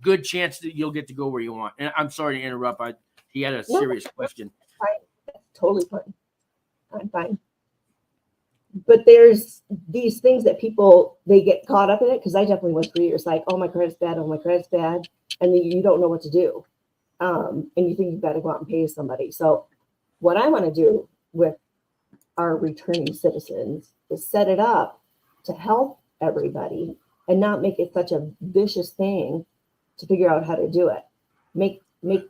good chance that you'll get to go where you want. And I'm sorry to interrupt. He had a serious question. Fine. That's totally fine. I'm fine. But there's these things that people, they get caught up in it, because I definitely went through years like, oh, my credit's bad, and then you don't know what to do. And you think you've got to go out and pay somebody. So what I want to do with our returning citizens is set it up to help everybody and not make it such a vicious thing to figure out how to do it. Make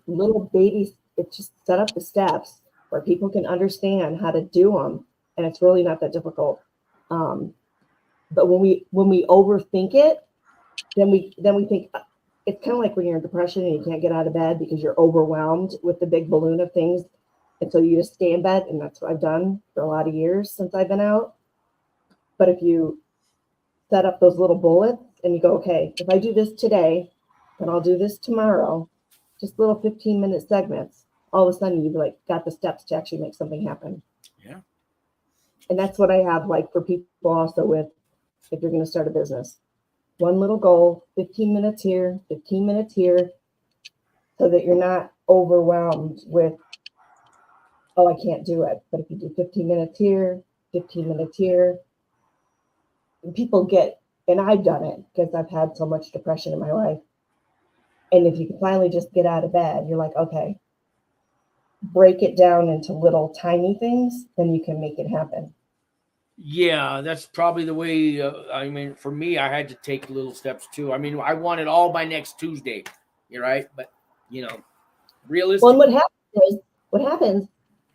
little babies, it's just set up the steps where people can understand how to do them. And it's really not that difficult. But when we overthink it, then we think it's kind of like when you're in depression and you can't get out of bed because you're overwhelmed with the big balloon of things. And so you just stay in bed. And that's what I've done for a lot of years since I've been out. But if you set up those little bullets and you go, okay, if I do this today, then I'll do this tomorrow, just little 15-minute segments, all of a sudden you've got the steps to actually make something happen. Yeah. And that's what I have for people also with, if you're going to start a business, one little goal, 15 minutes here, 15 minutes here, so that you're not overwhelmed with, oh, I can't do it. But if you do 15 minutes here, 15 minutes here, people get, and I've done it because I've had so much depression in my life. And if you can finally just get out of bed, you're like, okay, break it down into little tiny things, then you can make it happen. Yeah, that's probably the way. For me, I had to take little steps too. I want it all by next Tuesday. You're right. But, realistically. Well, and what happens is what happens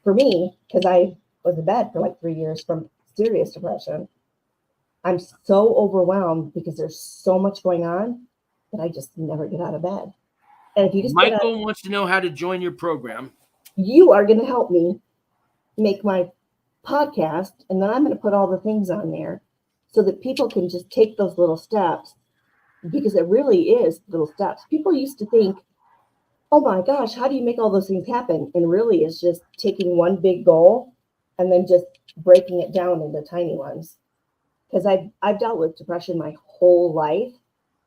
for me, because I was in bed for like 3 years from serious depression, I'm so overwhelmed because there's so much going on that I just never get out of bed. And if you just Michael wants to know how to join your program. You are going to help me make my podcast, and then I'm going to put all the things on there so that people can just take those little steps, because it really is little steps. People used to think, oh my gosh, how do you make all those things happen? And really it's just taking one big goal and then just breaking it down into tiny ones. Because I've dealt with depression my whole life,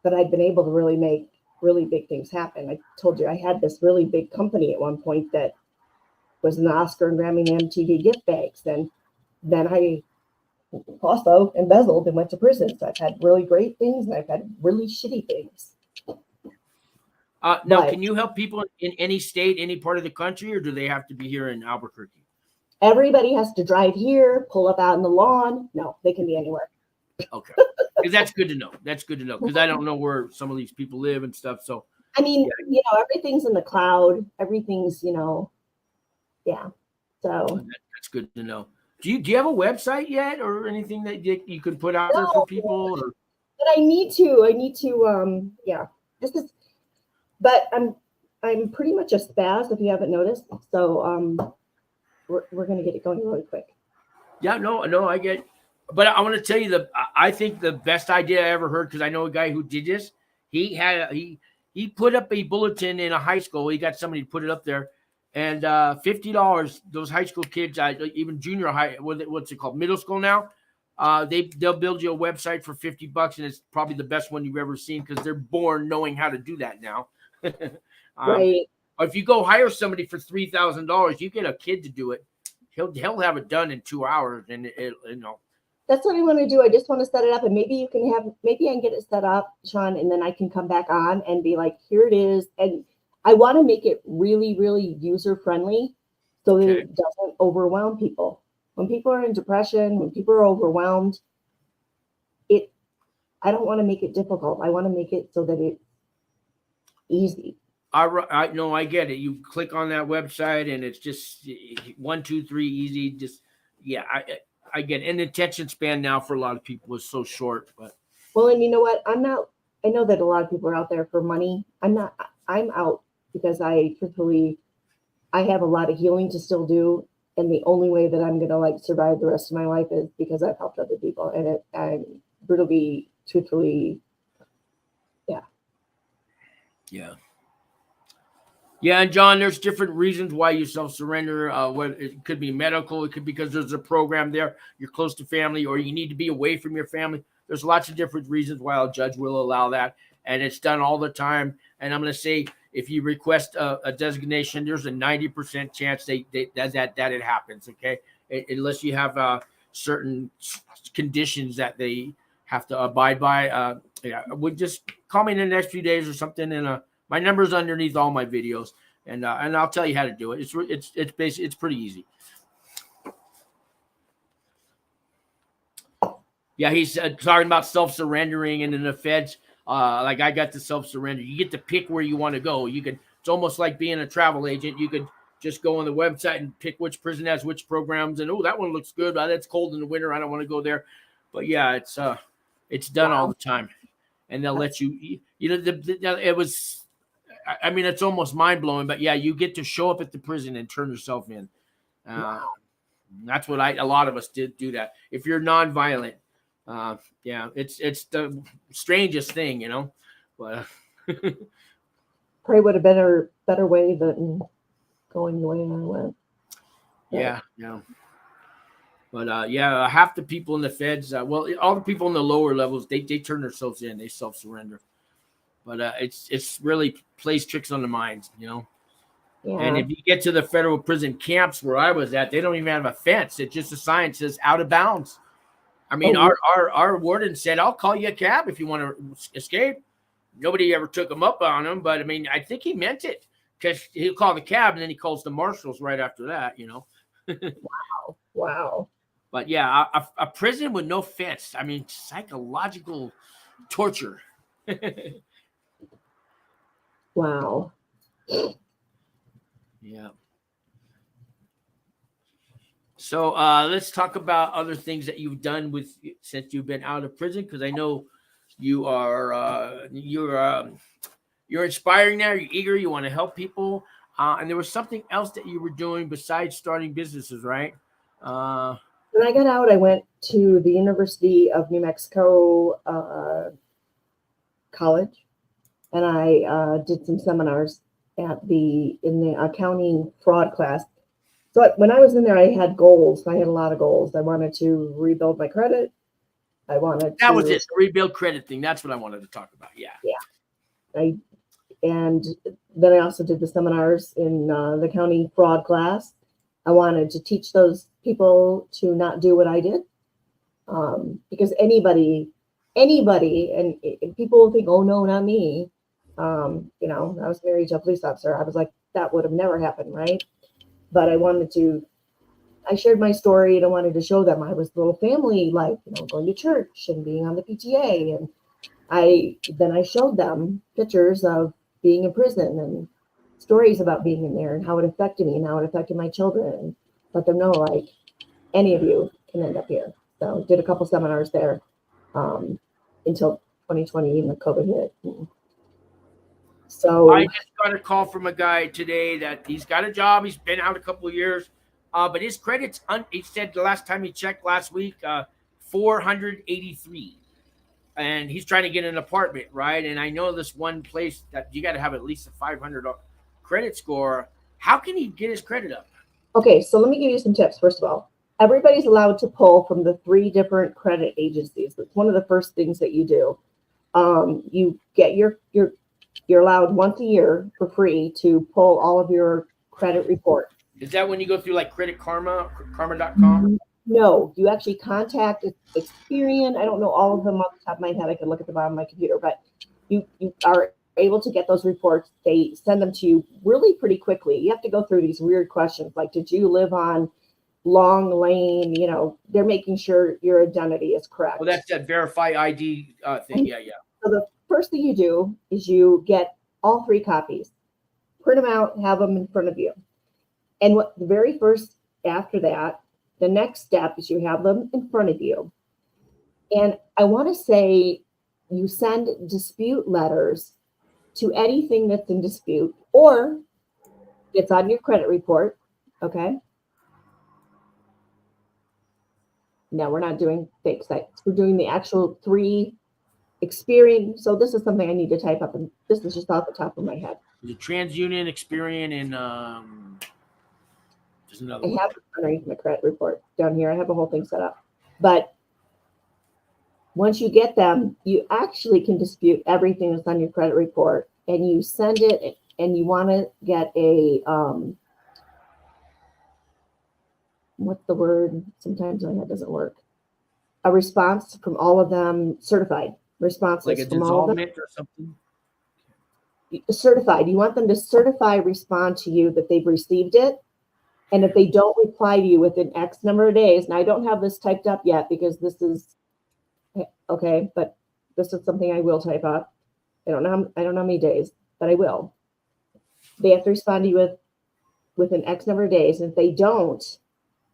but I've been able to really make really big things happen. I told you I had this really big company at one point that was an Oscar and Grammy and MTV gift bags. And then I also embezzled and went to prison. So I've had really great things and I've had really shitty things. Now, can you help people in any state, any part of the country, or do they have to be here in Albuquerque? Everybody has to drive here, pull up out in the lawn. No, they can be anywhere. Okay. Because that's good to know. That's good to know, because I don't know where some of these people live and stuff. So, I mean, everything's in the cloud. Everything's, yeah. So that's good to know. Do you have a website yet or anything that you could put out there for people? Or? But I need to, yeah. But I'm pretty much a spaz, if you haven't noticed. So we're gonna get it going really quick. Yeah, no, I get. But I want to tell you I think the best idea I ever heard, because I know a guy who did this. He put up a bulletin in a high school. He got somebody to put it up there, and $50. Those high school kids, even junior high, what's it called, middle school now. They'll build you a website for $50, and it's probably the best one you've ever seen, because they're born knowing how to do that now. Right. If you go hire somebody for $3,000, you get a kid to do it. He'll have it done in 2 hours, and That's what I want to do. I just want to set it up, and maybe I can get it set up, Sean, and then I can come back on and be like, here it is. And I want to make it really, really user friendly so that it doesn't overwhelm people. When people are in depression, when people are overwhelmed, I don't want to make it difficult. I want to make it so that it's easy. I know, I get it. You click on that website and it's just 1, 2, 3, easy. Just I get it. And the attention span now for a lot of people is so short. But and you know what? I know that a lot of people are out there for money. I'm out because I have a lot of healing to still do. And the only way that I'm going to survive the rest of my life is because I've helped other people. And I'm brutally, truthfully, yeah. Yeah. Yeah, and John, there's different reasons why you self-surrender. It could be medical. It could be because there's a program there. You're close to family, or you need to be away from your family. There's lots of different reasons why a judge will allow that, and it's done all the time. And I'm going to say, if you request a designation, there's a 90% chance that it happens. Okay, unless you have certain conditions that they have to abide by. Would just call me in the next few days or something, and my number's underneath all my videos, and I'll tell you how to do it. It's basically, it's pretty easy. Yeah, he's talking about self-surrendering, and in the feds, I got to self-surrender. You get to pick where you want to go. It's almost like being a travel agent. You could just go on the website and pick which prison has which programs, and that one looks good. That's cold in the winter. I don't want to go there. But yeah, it's done all the time, and they'll let you. It was. I mean, it's almost mind-blowing, but yeah, you get to show up at the prison and turn yourself in. That's what a lot of us did do that. If you're nonviolent, it's the strangest thing, but probably would have been a better way than going the way I went. Yeah. But half the people in the feds, all the people in the lower levels, they turn themselves in, they self-surrender. But it's really plays tricks on the minds, Yeah. And if you get to the federal prison camps where I was at, they don't even have a fence. It's just a sign that says out of bounds. I mean, our warden said, I'll call you a cab if you want to escape. Nobody ever took him up on him, but I mean, I think he meant it, because he'll call the cab and then he calls the marshals right after that, Wow. But yeah, a prison with no fence. I mean, psychological torture. Wow. Yeah. So let's talk about other things that you've done with since you've been out of prison, because I know you are you're inspiring now. You're eager. You want to help people, and there was something else that you were doing besides starting businesses, right? When I got out, I went to the University of New Mexico college, and I did some seminars in the accounting fraud class. So when I was in there, I had goals. I had a lot of goals. I wanted to rebuild my credit. That was it. The rebuild credit thing. That's what I wanted to talk about. Yeah. Yeah. And then I also did the seminars in the accounting fraud class. I wanted to teach those people to not do what I did. Because anybody, and people will think, oh no, not me. I was married to a police officer. I was like, that would have never happened, right? But I shared my story, and I wanted to show them I was a little family, like, going to church and being on the PTA. And I showed them pictures of being in prison and stories about being in there and how it affected me and how it affected my children, and let them know, like, any of you can end up here. So did a couple seminars there until 2020 when COVID hit. So I just got a call from a guy today that he's got a job. He's been out a couple of years, but his credit's he said the last time he checked last week, 483, and he's trying to get an apartment, right? And I know this one place that you got to have at least a 500 credit score. How can he get his credit up? Okay, so let me give you some tips. First of all, everybody's allowed to pull from the 3 different credit agencies. That's one of the first things that you do. You get you're allowed once a year for free to pull all of your credit reports. Is that when you go through like Credit Karma.com? No, you actually contact Experian. I don't know all of them off the top of my head. I could look at the bottom of my computer, but you are able to get those reports. They send them to you really pretty quickly. You have to go through these weird questions like, did you live on Long Lane? They're making sure your identity is correct. Well, that's that verify ID thing. Yeah. So the first thing you do is you get all 3 copies, print them out, have them in front of you. And the very first after that, the next step is you have them in front of you. And I want to say you send dispute letters to anything that's in dispute, or it's on your credit report. Okay. Now we're not doing fake sites. We're doing the actual 3 Experian. So this is something I need to type up, and this is just off the top of my head. The TransUnion, Experian, and there's another one. I have it underneath my credit report down here. I have a whole thing set up. But once you get them, you actually can dispute everything that's on your credit report, and you send it, and you want to get a what's the word? Sometimes my head doesn't work. A response from all of them, certified responses, like a dissolvement or something. Certified. You want them to respond to you that they've received it. And if they don't reply to you within X number of days, and I don't have this typed up yet because this is okay, but this is something I will type up. I don't know how many days, but I will. They have to respond to you within X number of days. And if they don't,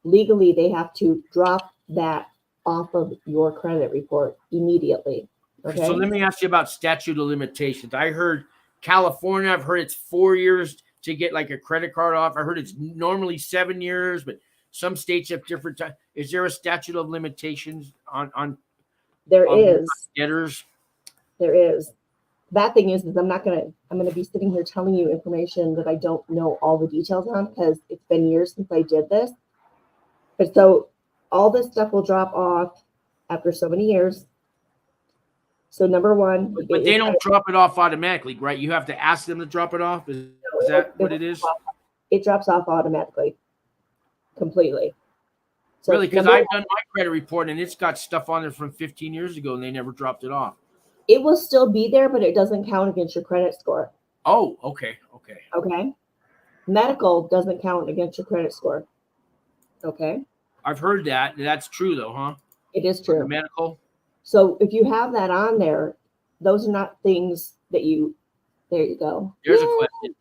legally, they have to drop that off of your credit report immediately. Okay. So let me ask you about statute of limitations. I heard California, I've heard it's 4 years to get like a credit card off. I heard it's normally 7 years, but some states have different time. Is there a statute of limitations on there is debtors? There is. Bad thing is I'm going to be sitting here telling you information that I don't know all the details on because it's been years since I did this. But so all this stuff will drop off after so many years. So number one, but they don't drop it off automatically, right? You have to ask them to drop it off. Is that what it is? It drops off automatically, completely. So really, because I've done my credit report and it's got stuff on there from 15 years ago and they never dropped it off. It will still be there, but it doesn't count against your credit score. Oh, okay. Medical doesn't count against your credit score. Okay. I've heard that. That's true, though, huh? It is true. Medical. So if you have that on there, those are not things that there you go. There's a question.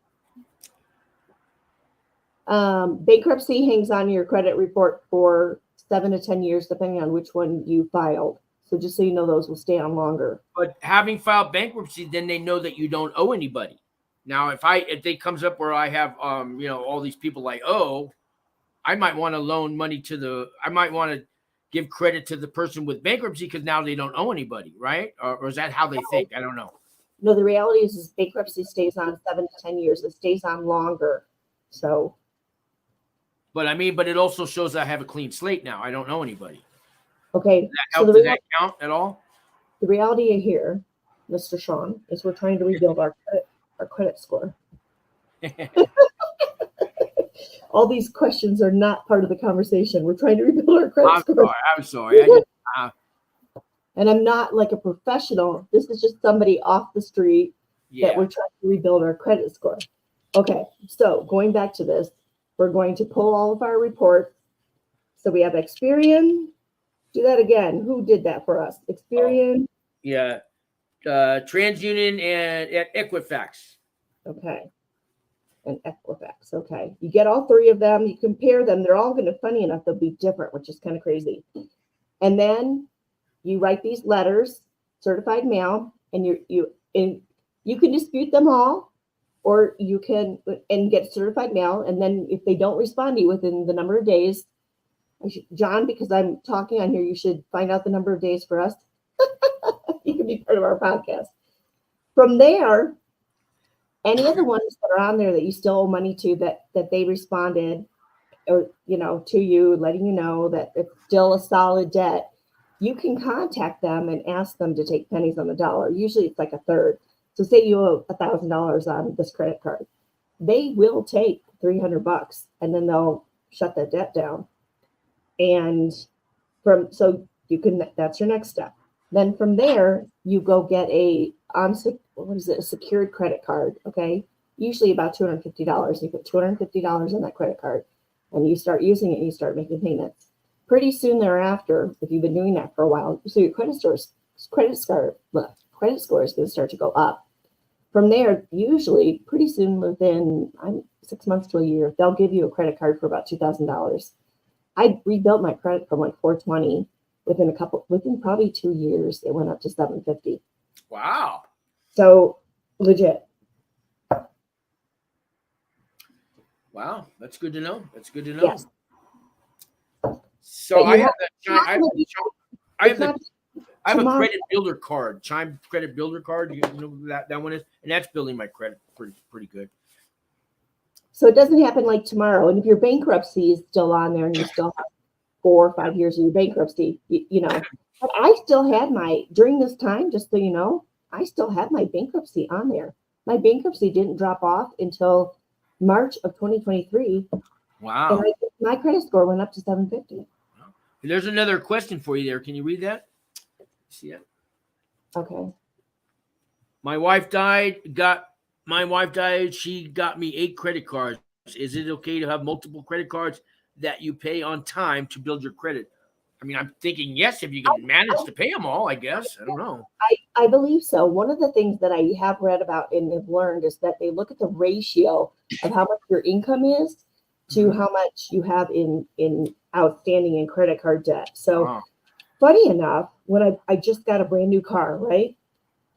Bankruptcy hangs on your credit report for 7 to 10 years, depending on which one you filed. So just so you know, those will stay on longer. But having filed bankruptcy, then they know that you don't owe anybody. Now, if it comes up where I have, all these people I owe, I might want to loan money I might want to give credit to the person with bankruptcy because now they don't owe anybody, right? Or is that how they think? I don't know. No, the reality is bankruptcy stays on 7 to 10 years. It stays on longer. So. But it also shows I have a clean slate now. I don't know anybody. Okay. Does that help? Does that count at all? The reality here, Mr. Sean, is we're trying to rebuild our credit score. All these questions are not part of the conversation. We're trying to rebuild our credit score. I'm sorry. And I'm not like a professional. This is just somebody off the street that we're trying to rebuild our credit score. Okay, so going back to this, we're going to pull all of our reports. So we have Experian. Do that again. Who did that for us? Experian. TransUnion and Equifax. Okay. And Equifax. Okay. You get all three of them. You compare them. They're all going to, funny enough, they'll be different, which is kind of crazy. And then you write these letters, certified mail, and you can dispute them all, or you can get certified mail. And then if they don't respond to you within the number of days, John, because I'm talking on here, you should find out the number of days for us. You can be part of our podcast. From there, any of the ones that are on there that you still owe money to that they responded, or to you, letting you know that it's still a solid debt, you can contact them and ask them to take pennies on the dollar. Usually it's like a third. So say you owe $1,000 on this credit card, they will take $300 and then they'll shut that debt down. And that's your next step. Then from there, you go get a secured credit card. Okay. Usually about $250. You put $250 on that credit card and you start using it and you start making payments. Pretty soon thereafter, if you've been doing that for a while, so your credit score is going to start to go up. From there, usually pretty soon within 6 months to a year, they'll give you a credit card for about $2,000. I rebuilt my credit from like 420 within probably 2 years. It went up to 750. Wow. So legit. Wow, that's good to know. Yes. So I have a credit builder card, Chime credit builder card. You know what that one is, and that's building my credit pretty good. So it doesn't happen like tomorrow. And if your bankruptcy is still on there and you still have 4 or 5 years of your bankruptcy, but I still had during this time, just so you know, I still had my bankruptcy on there. My bankruptcy didn't drop off until March of 2023. Wow. And my credit score went up to 750. There's another question for you there. Can you read that? See it? Okay. My wife died. She got me 8 credit cards. Is it okay to have multiple credit cards that you pay on time to build your credit? I mean, I'm thinking yes, if you can manage to pay them all, I guess. I don't know. I believe so. One of the things that I have read about and have learned is that they look at the ratio of how much your income is to how much you have in outstanding in credit card debt. So funny enough, when I just got a brand new car, right?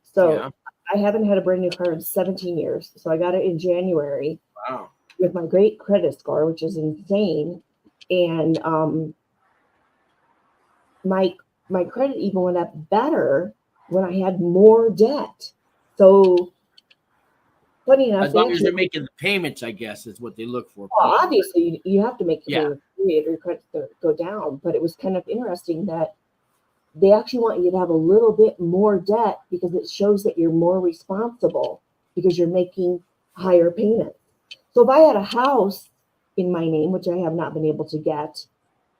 So I haven't had a brand new car in 17 years. So I got it in January with my great credit score, which is insane. And my credit even went up better when I had more debt. So funny enough, as long as you're making the payments, I guess is what they look for. Well, obviously you have to make the your credit go down, but it was kind of interesting that they actually want you to have a little bit more debt because it shows that you're more responsible because you're making higher payments. So if I had a house in my name, which I have not been able to get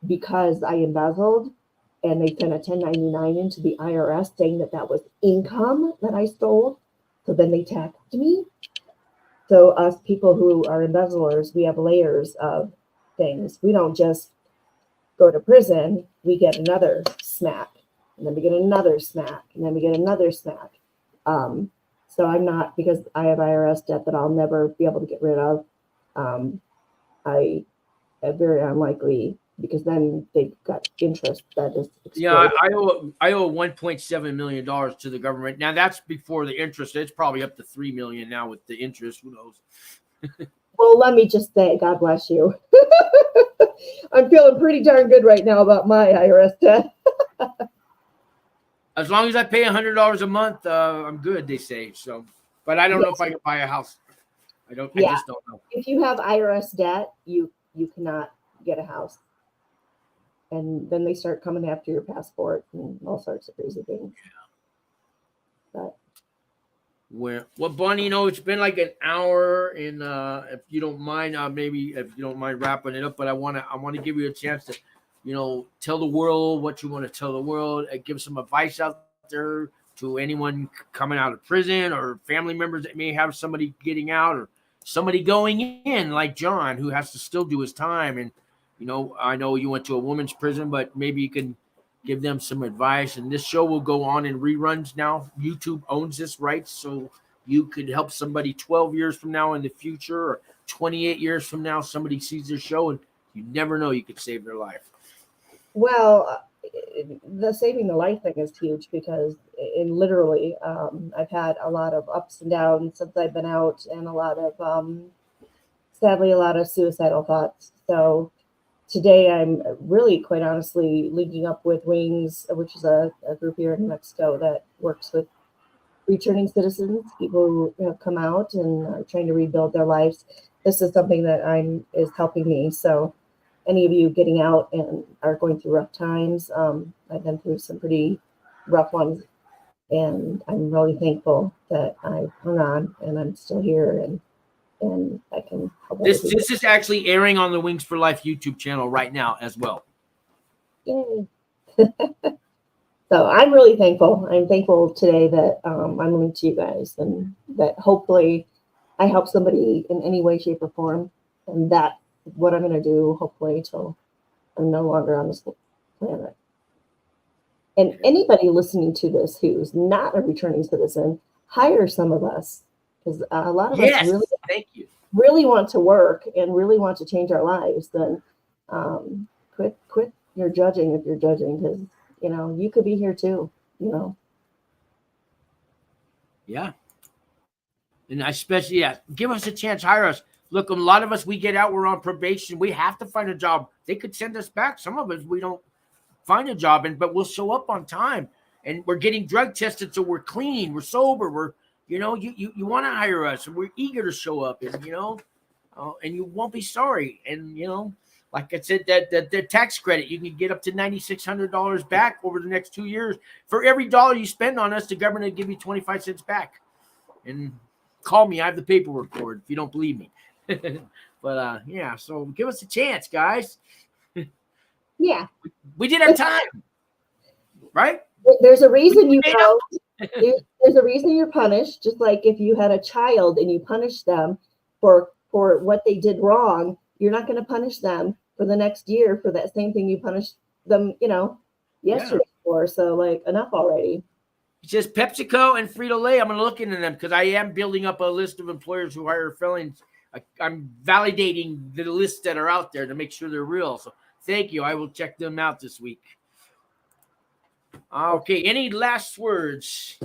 because I embezzled, and they sent a 1099 into the IRS saying that was income that I stole. So then they taxed me. So us people who are embezzlers, we have layers of things. We don't just go to prison. We get another smack, and then we get another smack, and then we get another smack. So I'm not, because I have IRS debt that I'll never be able to get rid of. I very unlikely, because then they've got interest that is Yeah, exploding. I owe $1.7 million to the government. Now that's before the interest. It's probably up to $3 million now with the interest. Who knows? Well, let me just say, God bless you. I'm feeling pretty darn good right now about my IRS debt. As long as I pay $100 a month, I'm good. They say so, but I don't know if I can buy a house. I Yeah. just don't know. If you have IRS debt, you cannot get a house, and then they start coming after your passport and all sorts of crazy things. But Well, Bonnie, it's been like an hour, and if you don't mind, maybe if you don't mind wrapping it up, but I want to give you a chance to, tell the world what you want to tell the world, and give some advice out there to anyone coming out of prison or family members that may have somebody getting out or somebody going in, like John, who has to still do his time. And I know you went to a women's prison, but maybe you can give them some advice. And this show will go on in reruns now. YouTube owns this rights, so you could help somebody 12 years from now in the future, or 28 years from now, somebody sees this show, and you never know, you could save their life. well, the saving the life thing is huge, because literally, I've had a lot of ups and downs since I've been out, and a lot of sadly a lot of suicidal thoughts. So today I'm really, quite honestly, linking up with Wings, which is a group here in Mexico that works with returning citizens, people who have come out and are trying to rebuild their lives. This is something that is helping me. So any of you getting out and are going through rough times, I've been through some pretty rough ones, and I'm really thankful that I hung on and I'm still here, and I can help. This is actually airing on the Wings for Life YouTube channel right now as well. Yay. So I'm really thankful. I'm thankful today that I'm linked to you guys, and that hopefully I help somebody in any way, shape, or form. And that's what I'm going to do, hopefully, till I'm no longer on this planet. And anybody listening to this who's not a returning citizen, hire some of us, because a lot of us really, thank you, really want to work and really want to change our lives. Then quit your judging if you're judging, because you could be here too. Yeah. And especially, give us a chance, hire us. Look, a lot of us, we get out, we're on probation, we have to find a job. They could send us back. Some of us, we don't find a job, but we'll show up on time, and we're getting drug tested, so we're clean, we're sober, we're you want to hire us, and we're eager to show up, and and you won't be sorry. And like I said, that the tax credit, you can get up to $9,600 back over the next 2 years. For every dollar you spend on us, the government will give you 25 cents back. And call me, I have the paperwork for it if you don't believe me. But so give us a chance, guys. Yeah, we did our time, right? There's a reason there's a reason you're punished. Just like if you had a child and you punish them for what they did wrong, you're not going to punish them for the next year for that same thing you punished them, yesterday for. So, like, enough already. It's just PepsiCo and Frito-Lay. I'm going to look into them, because I am building up a list of employers who hire felons. I'm validating the lists that are out there to make sure they're real. So thank you. I will check them out this week. Okay. Any last words?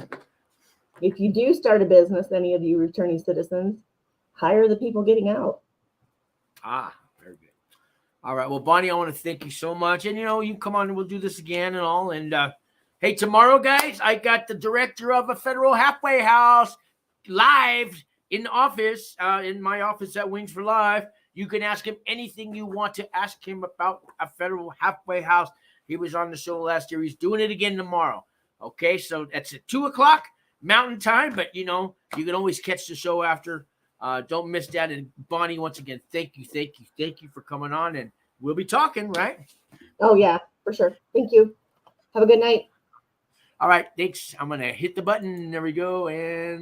If you do start a business, any of you returning citizens, hire the people getting out. Very good. All right. Well, Bonnie, I want to thank you so much. And, you come on and we'll do this again and all. And, hey, tomorrow, guys, I got the director of a federal halfway house live in the office, in my office at Wings for Life. You can ask him anything you want to ask him about a federal halfway house. He was on the show last year. He's doing it again tomorrow. Okay, so that's at 2:00 Mountain Time, but you can always catch the show after. Don't miss that. And Bonnie, once again, thank you for coming on, and we'll be talking, right? Oh yeah, for sure. Thank you. Have a good night. All right, thanks. I'm gonna hit the button. There we go, and